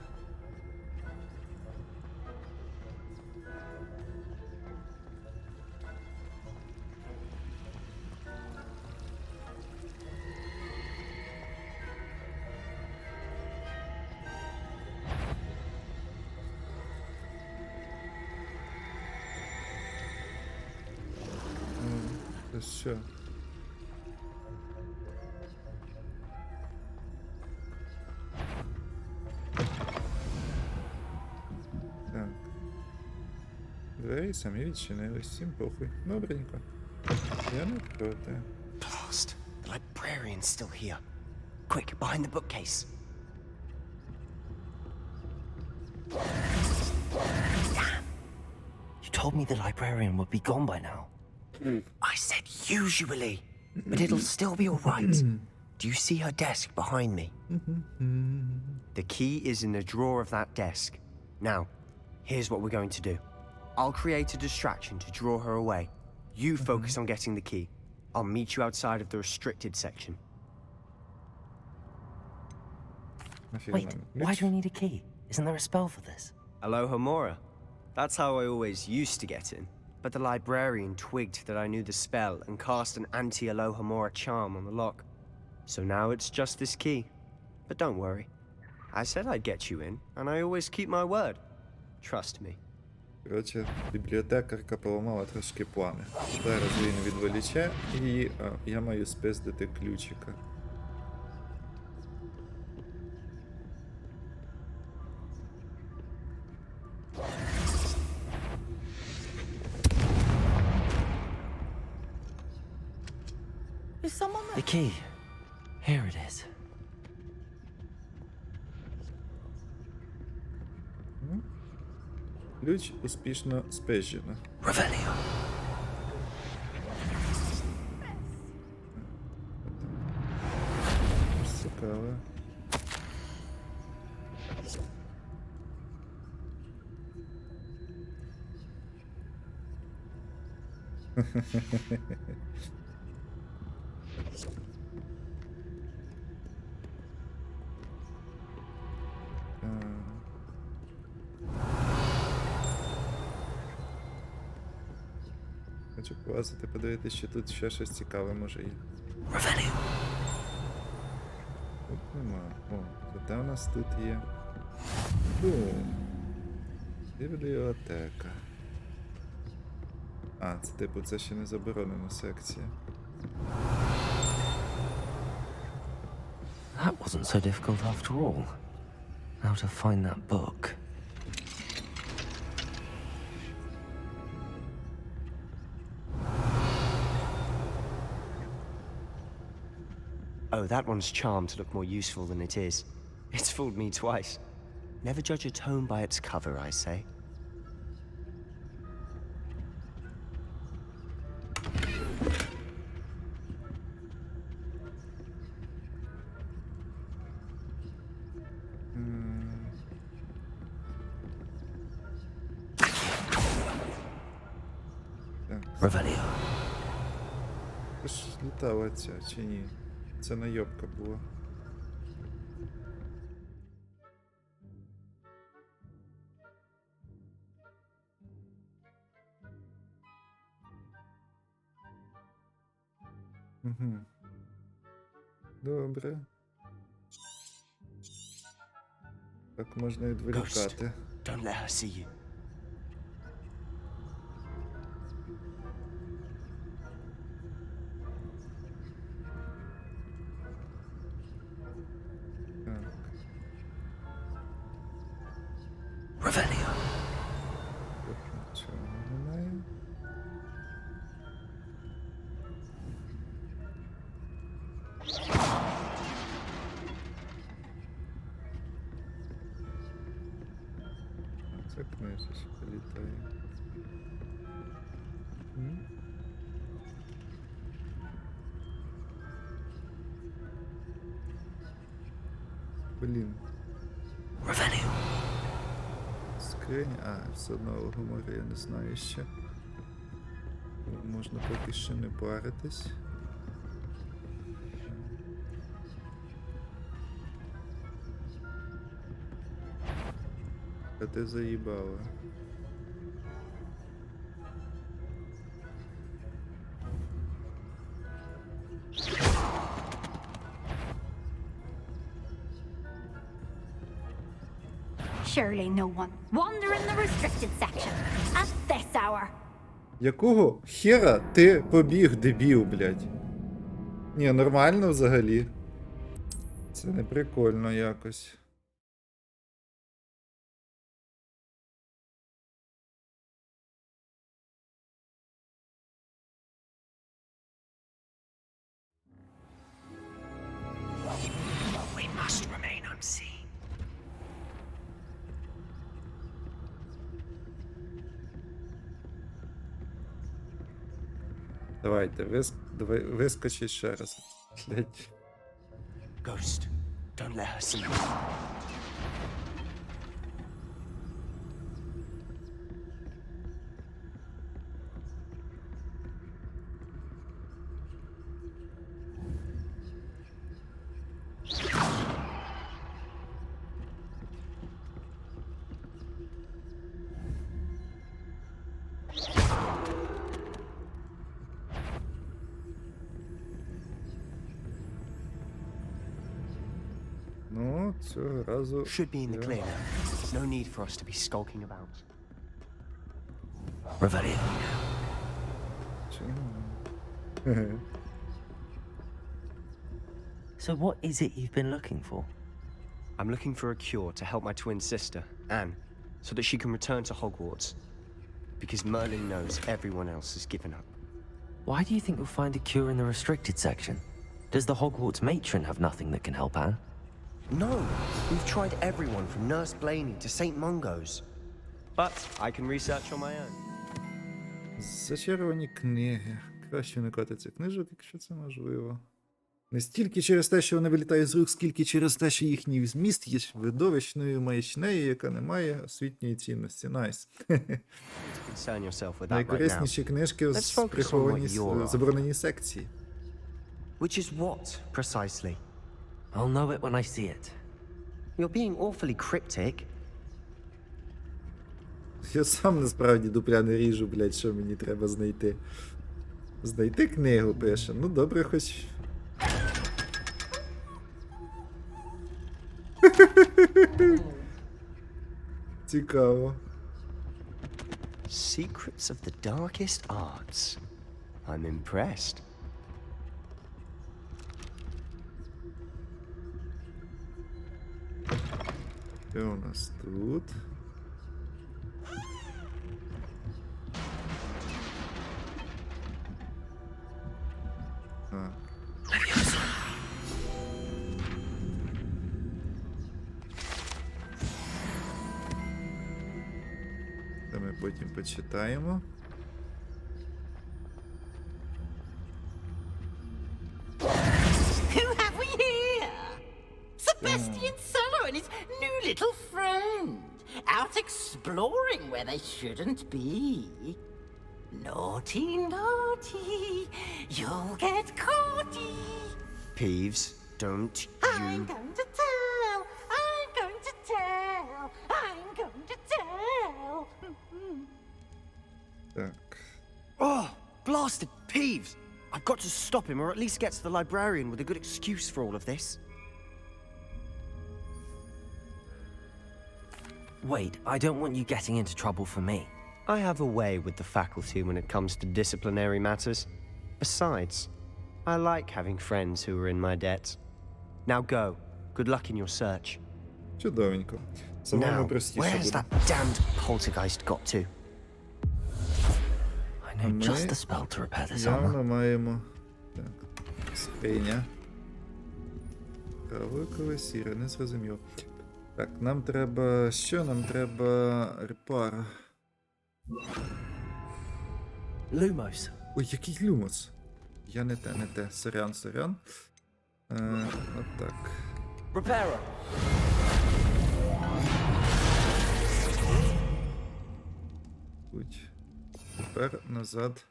Це що? Так. Двері самі відчинились, всім похуй. Добренько. Я не проти. Blast. The librarian's still here. Quick, behind the bookcase. Damn. You told me the librarian would be gone by now. I said usually, but it'll still be all right. Do you see her desk behind me? The key is in the drawer of that desk. Now, here's what we're going to do. I'll create a distraction to draw her away. You focus on getting the key. I'll meet you outside of the restricted section. Wait, why do we need a key? Isn't there a spell for this? Aloha Mora. That's how I always used to get in. But the librarian twigged that I knew the spell and cast an anti-Aloha Mora charm on the lock. So now it's just this key. But don't worry. I said I'd get you in, and I always keep my word. Trust me. Коротше, бібліотекарка поламала трошки плани. Зараз він відволіче і я маю спиздити ключика. Is someone The key. Here it is. Ключ успішно спизджено. Revelio. Цікаво. Хочу полазити, подивитися, що тут ще щось цікаве може є. Тут нема. О, зате у нас тут є. Бум. Бібліотека. А, це типу, це ще не заборонена секція. That wasn't so difficult after all. How to find that book. Oh, that one's charmed to look more useful than it is. It's fooled me twice. Never judge a tome by its cover, I say. Revelio. Це ж літала ця, чи ні? Це найобка була. Угу. Добре. Так можна відволікати. Don't let her see you. Revelio. Нічого немає. Це книжечка літає. Блін. Revelio. Скриня. А, все одно гумору я не знаю ще. Можна поки що не паритись. А ти заїбала. Surely no one wander in the restricted section at this hour. Якого хера ти побіг, дебіл, блядь? Ні, нормально взагалі. Це не прикольно якось. We must remain unseen. Давайте, вискочіть ще раз. Блядь. Ghost, don't let her see you. Ну, цього разу... Should be in the clear now. No need for us to be skulking about. Revelio. So what is it you've been looking for? I'm looking for a cure to help my twin sister, Anne, so that she can return to Hogwarts. Because Merlin knows everyone else has given up. Why do you think you'll find a cure in the restricted section? Does the Hogwarts matron have nothing that can help Anne? No, we've tried everyone from Nurse Blaney to St. Mungo's. But I can research on my own. Зачаровані книги. Краще уникати цих книжок, якщо це можливо. Не стільки через те, що вони вилітають з рук, скільки через те, що їхній зміст є видовищною маячнею, яка не має освітньої цінності. Найс. Найкорисніші книжки приховані в забороненій секції. Which is what, precisely? I'll know it when I see it. You're being awfully cryptic. Я сам насправді дупля не ріжу, блядь, що мені треба знайти. Знайти книгу, пише. Ну добре, хоч... Цікаво. Secrets of the darkest arts. I'm impressed. Що у нас тут? Та ми потім почитаємо. Who have we here? Sebastian Solo and his new little friend. Out exploring where they shouldn't be. Naughty, naughty. You'll get caughty. Peeves, don't you... I'm going to tell. I'm going to tell. I'm going to tell. Так. Oh, blasted Peeves! I've got to stop him, or at least get to the librarian with a good excuse for all of this. Wait, I don't want you getting into trouble for me. I have a way with the faculty when it comes to disciplinary matters. Besides, I like having friends who are in my debt. Now go. Good luck in your search. Чудовенько. Now, where's that damned poltergeist got to? I know just the spell to repair this armor. Явно маємо... Так. Скриня. Кавикове сіре, не зрозумів. Так, нам треба... Що нам треба? Репар. Lumos. Ой, який люмос? Я не те. Сорян. Отак. Reparo. Будь. Тепер назад.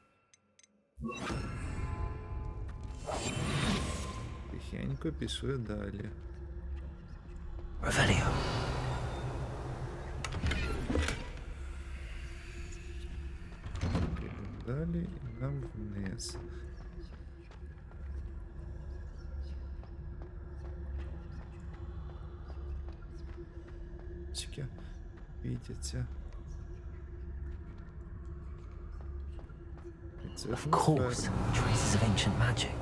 Тихенько пішли далі. Revelio. далі і нам вниз. Чки світяться. Of course, traces of ancient magic.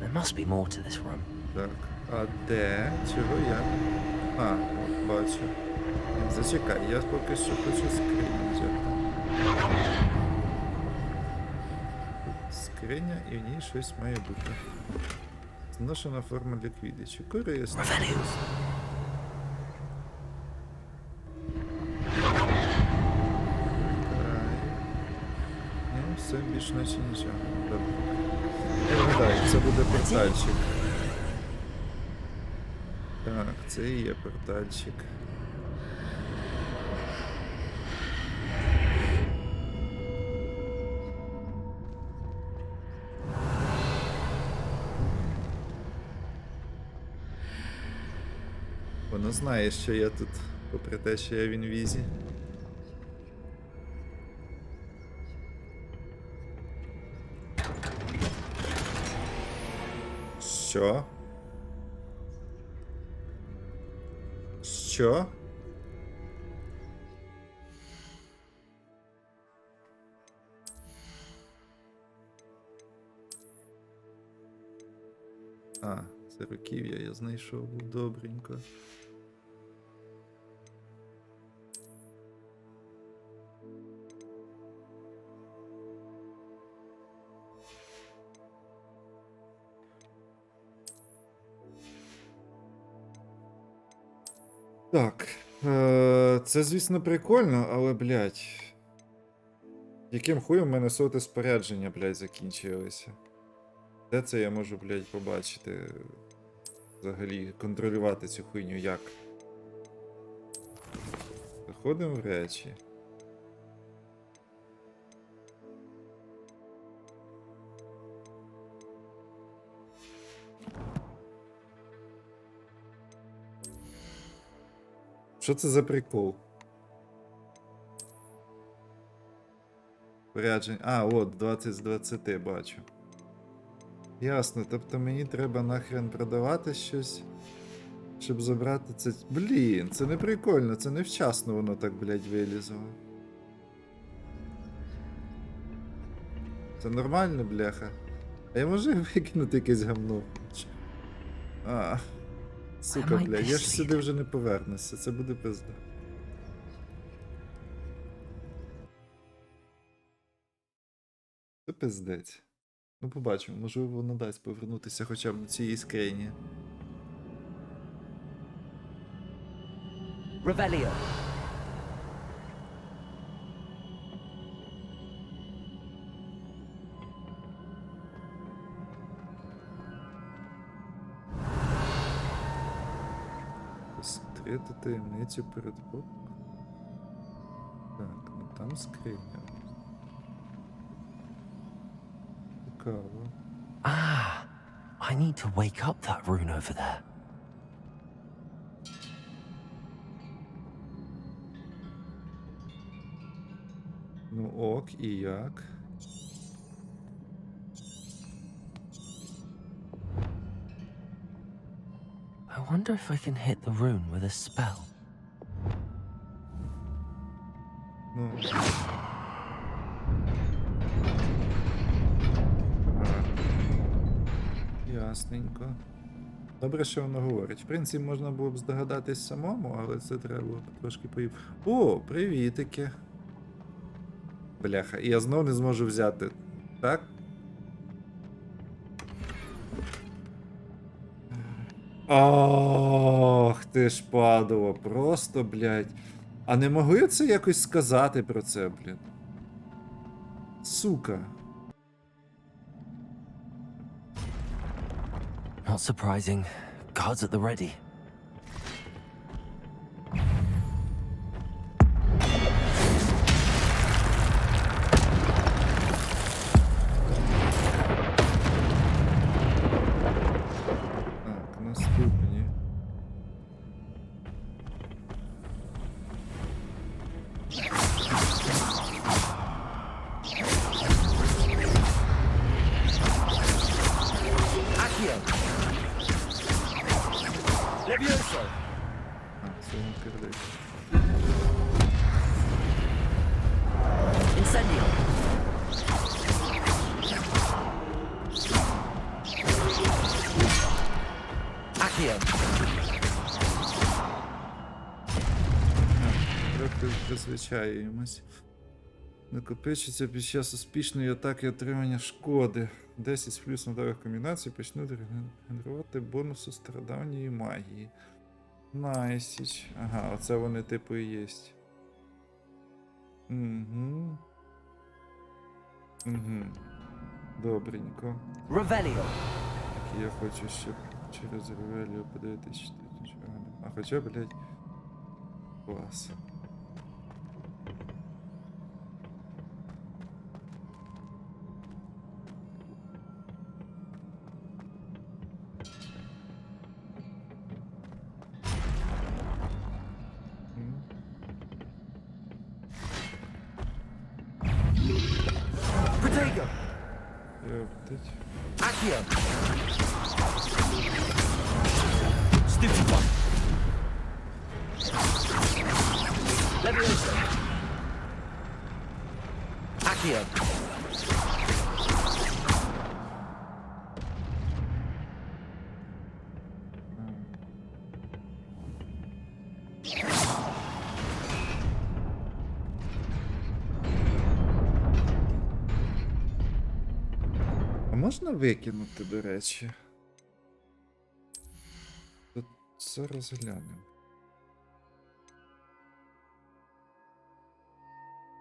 There must be more to this room. Так, а де? Чого я? А, от бачу. Зачекай, я поки що хочу скриню взяти. Скриня, і в ній щось має бути. Зношена форма для квідичі. Корисно. Ну, все, більш наче нічого. Добре. Так, це буде портальчик. Так, це і є портальчик. Воно знає, що я тут, попри те, що я в інвізі. Що? Що? А, це руків'я я знайшов, добренько. Так, це, звісно, прикольно, але, блядь, яким хуєм в мене соти спорядження, блядь, закінчилися? Де це я можу, блядь, побачити? Взагалі, контролювати цю хуйню як? Заходимо в речі. Що це за прикол? Порядження. А, от, 20 з 20 бачу. Ясно, тобто мені треба нахрен продавати щось, щоб забрати це. Блін, це не прикольно, це невчасно воно так, блядь, вилізло. Це нормально, бляха? А я можу викинути якесь гамно? А. Сука, блядь, я ж сюди вже не повернуся, це буде пизда. Це пиздець. Ну побачимо, можливо воно дасть повернутися хоча б до цієї скрині. Revelio. Розкрити таємницю перед Богом. Так, ну там скриня. Цікаво. Ah, I need to wake up that rune over there. Ну ок, і як? I wonder if I can hit the rune with a spell. Ну. Ясненько. Добре, що воно говорить. В принципі, можна було б здогадатись самому, але це треба було трошки поїв. О, привітики. Бляха, і я знов не зможу взяти. Так? Ох, ти ж падало, просто, блядь. А не могли це якось сказати про це, блін? Сука. Not surprising. Guards at the ready. Так, наступні. Трохи призвичаюємось. Накопичиться під час успішної атаки отримання шкоди. 10 з плюсом нових комбінацій почнуть генерувати бонуси стародавньої магії. Найсіч. Ага, оце вони типу і єсть. Угу. Угу. Добренько. Ревеліо. Так, я хочу, щоб через Ревеліо подивитись. А хоча, блядь. Клас. Protego. Ёптать. Accio. Stupid one. Leviosa. Accio. А можна викинути, до речі? Тут зараз глянемо.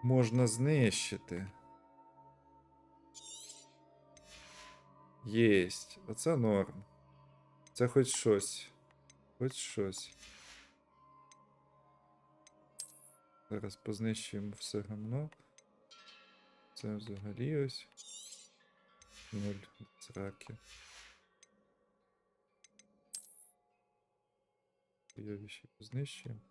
Можна знищити. Єсть. Оце норм. Це хоч щось. Хоч щось. Зараз познищуємо все гамно. Це взагалі ось. 0 зраки. Хуйовіші познищуємо.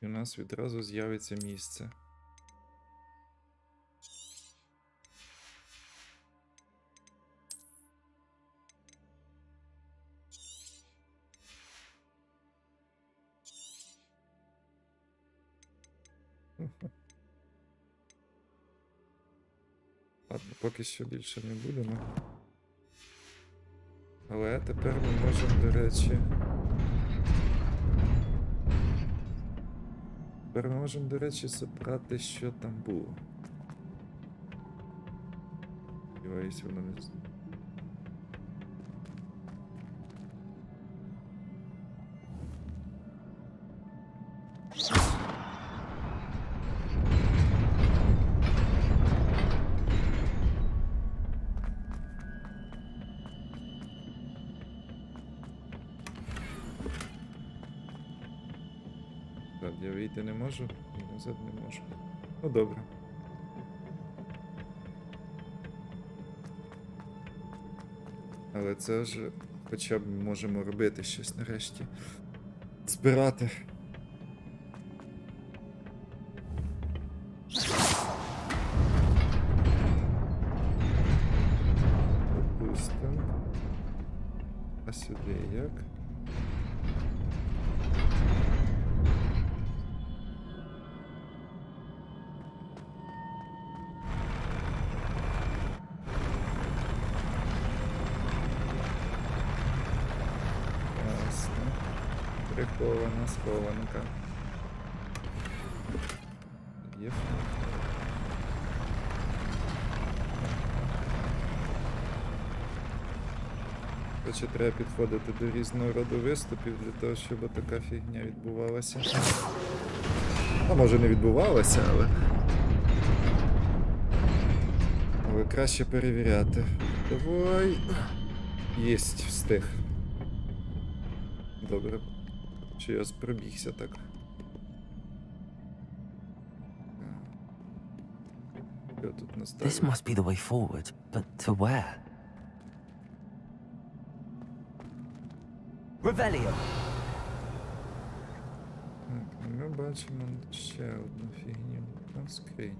І у нас відразу з'явиться місце. Ладно, поки що більше не будемо. Але тепер ми можемо, до речі... Тепер ми можемо, до речі, забрати, що там було. Сподіваюсь, воно не... Так, я вийти не можу, і назад не можу. Ну добре. Але це вже хоча б можемо робити щось нарешті. Збирати. Допустимо. А сюди як? Прихована схованка. Є. Хоча треба підходити до різного роду виступів для того, щоб така фігня відбувалася. А може не відбувалася, але краще перевіряти. Давай. Єсть, встиг. Добре. Чи я пробігся так? Що тут наставив? This must be the way forward, but to where? Revelio. Так, ми бачимо ще одну фігню. Там скриня.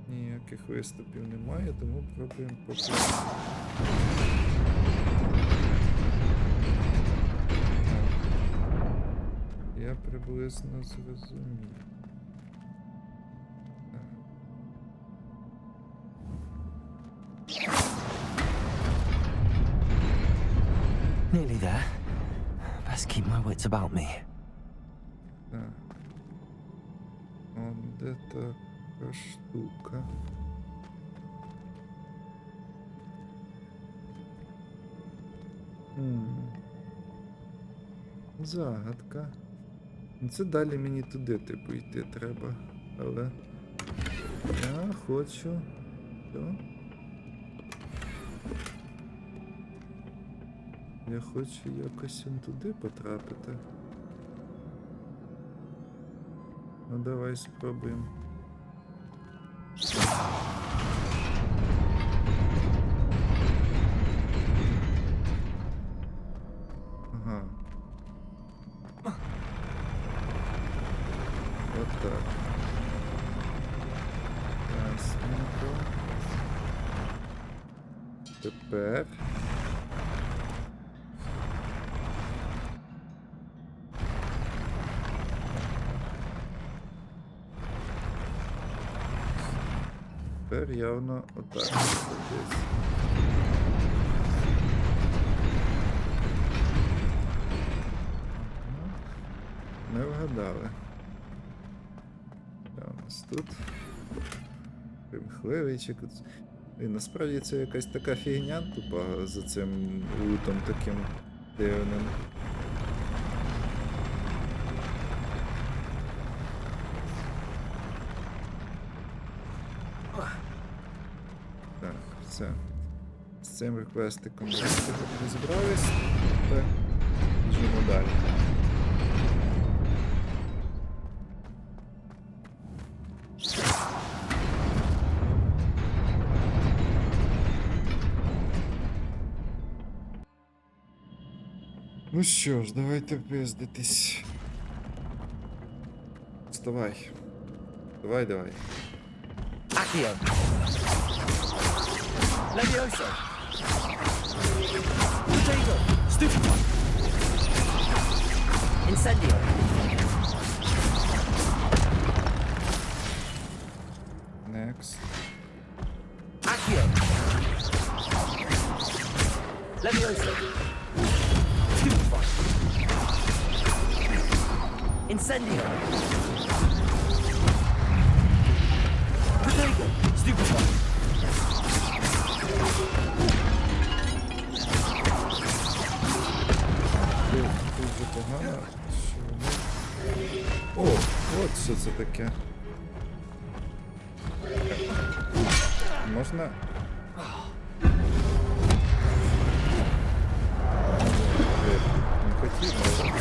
Ніяких виступів немає, тому пробуємо поки. Я приблизно зрозумів. Так. it's about me. Так. Он де така штука. Загадка. Ну, це далі мені туди, типу, йти треба. Але я хочу. Що? Я хочу якось туди потрапити. Ну давай спробуємо. Ага. Вот так. Ясненько. Тепер. Тепер явно отак. Десь. Не вгадали. Що у нас тут? Примхливичок. І насправді це якась така фігня тупа за цим лутом таким дивним. Так, все. З цим реквестиком розібрались. Тепер біжимо далі. Ну що ж, давайте пиздитись. Вставай. Давай. Accio. Levioso. P'ятого. Stupefy. Insendio. Next. Accio. Levioso. Stupefy. Insendio. P'ятого. Stupefy. Дуже погано. О, от що це таке. Можна... Не хотів, але...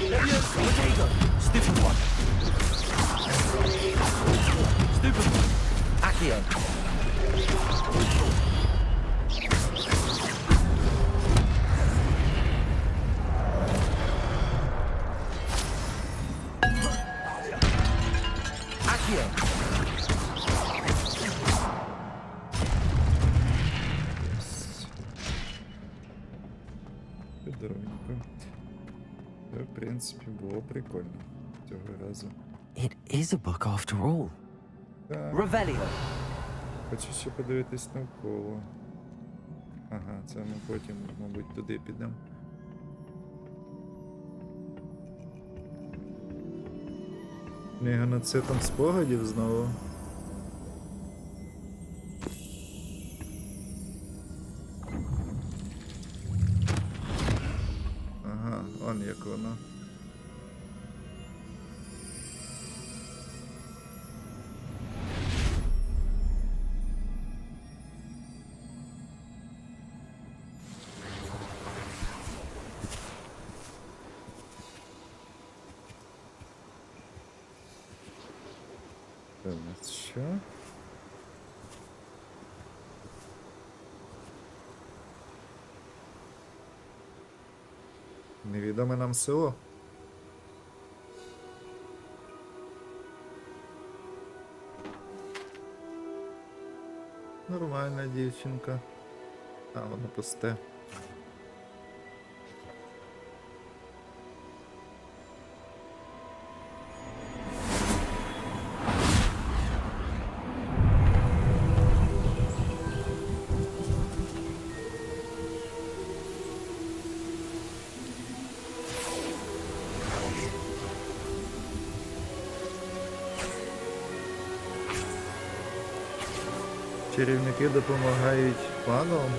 P'ятого. Stupefy. Stupefy. Accio. Accio. Чудовенько. Це, в принципі, було прикольно цього разу. It is a book after all. Так. Revelio. Хочу ще подивитись навколо. Ага, це ми потім, мабуть, туди підемо. Геноцидом спогадів знову. Ага, он як воно. Це у нас що? Невідоме нам село. Нормальна дівчинка. А, воно пусте. чарівники допомагають панам.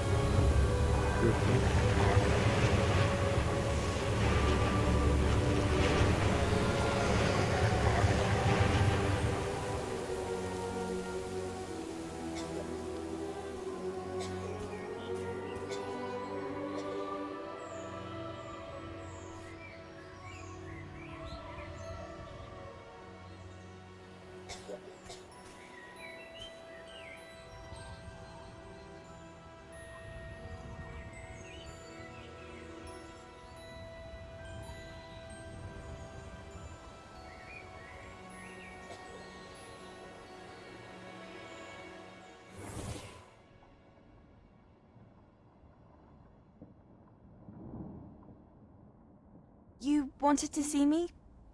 You wanted to see me?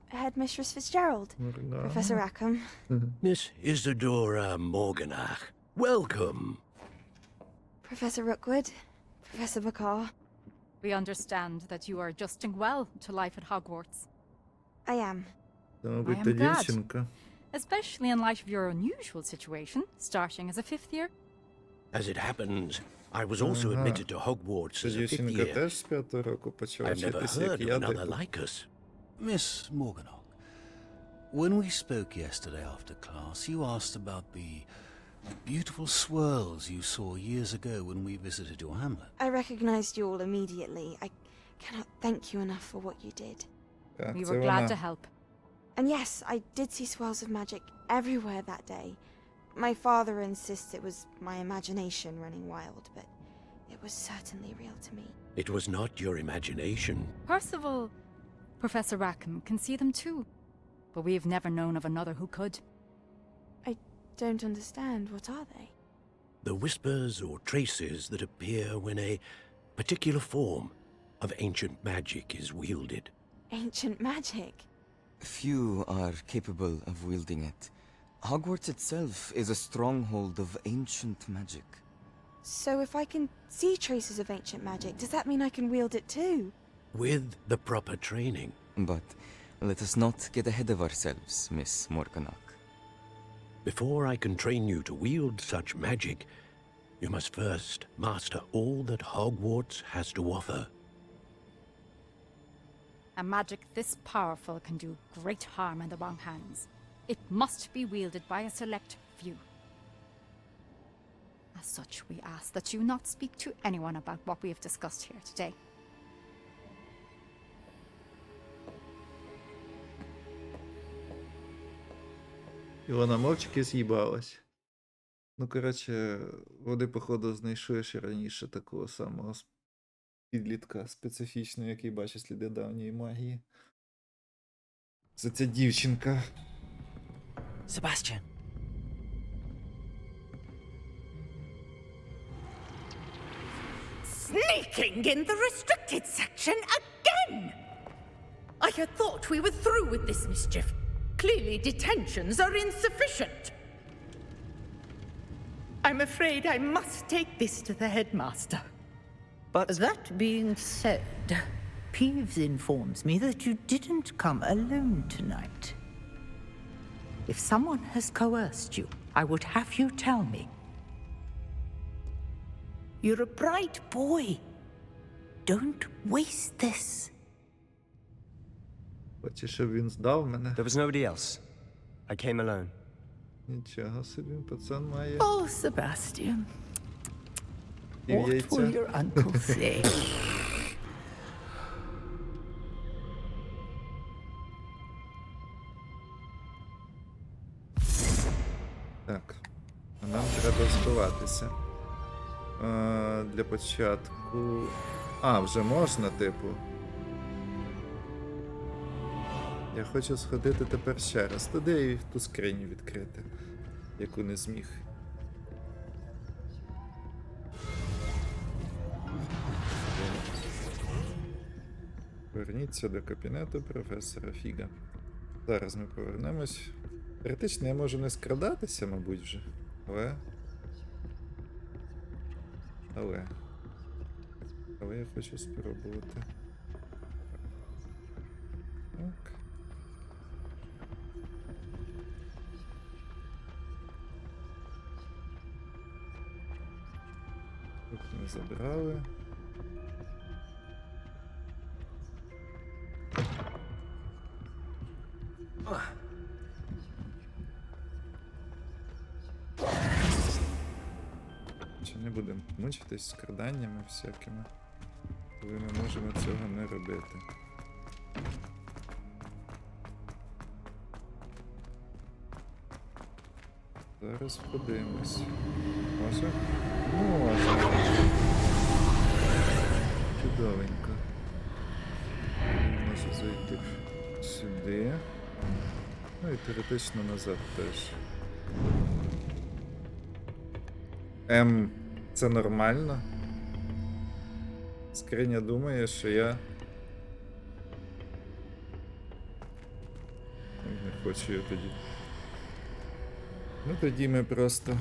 Headmistress Fitzgerald? Professor Rackham? Miss Isadora Morganach, welcome. Professor Rookwood? Professor Bakar? We understand that you are adjusting well to life at Hogwarts. I am. Це, I мабуть, am та glad. дівчинка. Especially in light of your unusual situation, starting as a 5th year. As it happens, I was also admitted to Hogwarts Ця as a 5th дівчинка year. теж з 5-го року почала I've never вчитися, heard як of я, another типу. like us. Miss Morganach, when we spoke yesterday after class, you asked about the beautiful swirls you saw years ago when we visited your hamlet. I recognized you all immediately. I cannot thank you enough for what you did. Так, We це were glad вона. to help. And yes, I did see swirls of magic everywhere that day. My father insists it was my imagination running wild, but it was certainly real to me. It was not your imagination. Percival, Professor Rackham can see them too. But we've never known of another who could. I don't understand. What are they? The whispers or traces that appear when a particular form of ancient magic is wielded. Ancient magic? Few are capable of wielding it. Hogwarts itself is a stronghold of ancient magic. So if I can see traces of ancient magic, does that mean I can wield it too? With the proper training. But let us not get ahead of ourselves, Miss Morganach. Before I can train you to wield such magic, you must first master all that Hogwarts has to offer. A magic this powerful can do great harm in the wrong hands. It must be wielded by a select few. As such, we ask that you not speak to anyone about what we have discussed here today. І вона мовчки з'їбалась. Ну, коротше, вони, походу, знайшли ще раніше такого самого підлітка специфічного, який бачить сліди давньої магії. Це ця дівчинка. Sebastian. Sneaking in the restricted section again! I had thought we were through with this mischief. Clearly detentions are insufficient. I'm afraid I must take this to the headmaster. But that being said, Peeves informs me that you didn't come alone tonight. If someone has coerced you, I would have you tell me. You're a bright boy. Don't waste this. Хоче, щоб він здав мене. There was nobody else. I came alone. Нічого собі, пацан має. Oh, Sebastian. І в What яйця. will your uncle say? Так. А нам треба сховатися. Для початку. А, вже можна, типу. Я хочу сходити тепер ще раз туди і ту скриню відкрити, яку не зміг. Поверніться до кабінету професора Фіга. Зараз ми повернемось. Теоретично я можу не скрадатися, мабуть, вже. Але я хочу спробувати. Так. ми забрали. Чи не будемо мучитись скраданнями всякими, коли ми можемо цього не робити. Зараз подивимось. Може? Може. Чудовенько. Можу зайти сюди. Ну і теоретично назад теж. Це нормально? Скриня думає, що я... Не хочу я тоді. Ну тоді ми просто...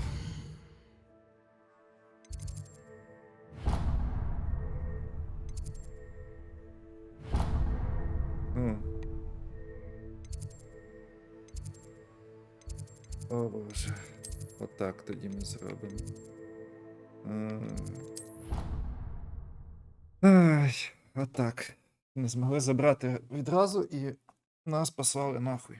О боже. Отак тоді ми зробимо. Ай, отак. Не змогли забрати відразу і нас послали нахуй.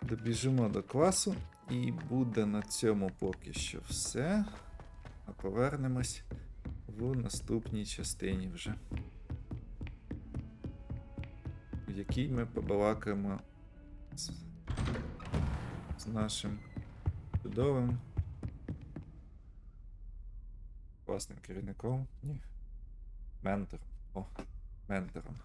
Добіжимо до класу і буде на цьому поки що все. А повернемось в наступній частині вже, в якій ми побалакаємо з нашим чудовим класним керівником, ні, ментором, ментором.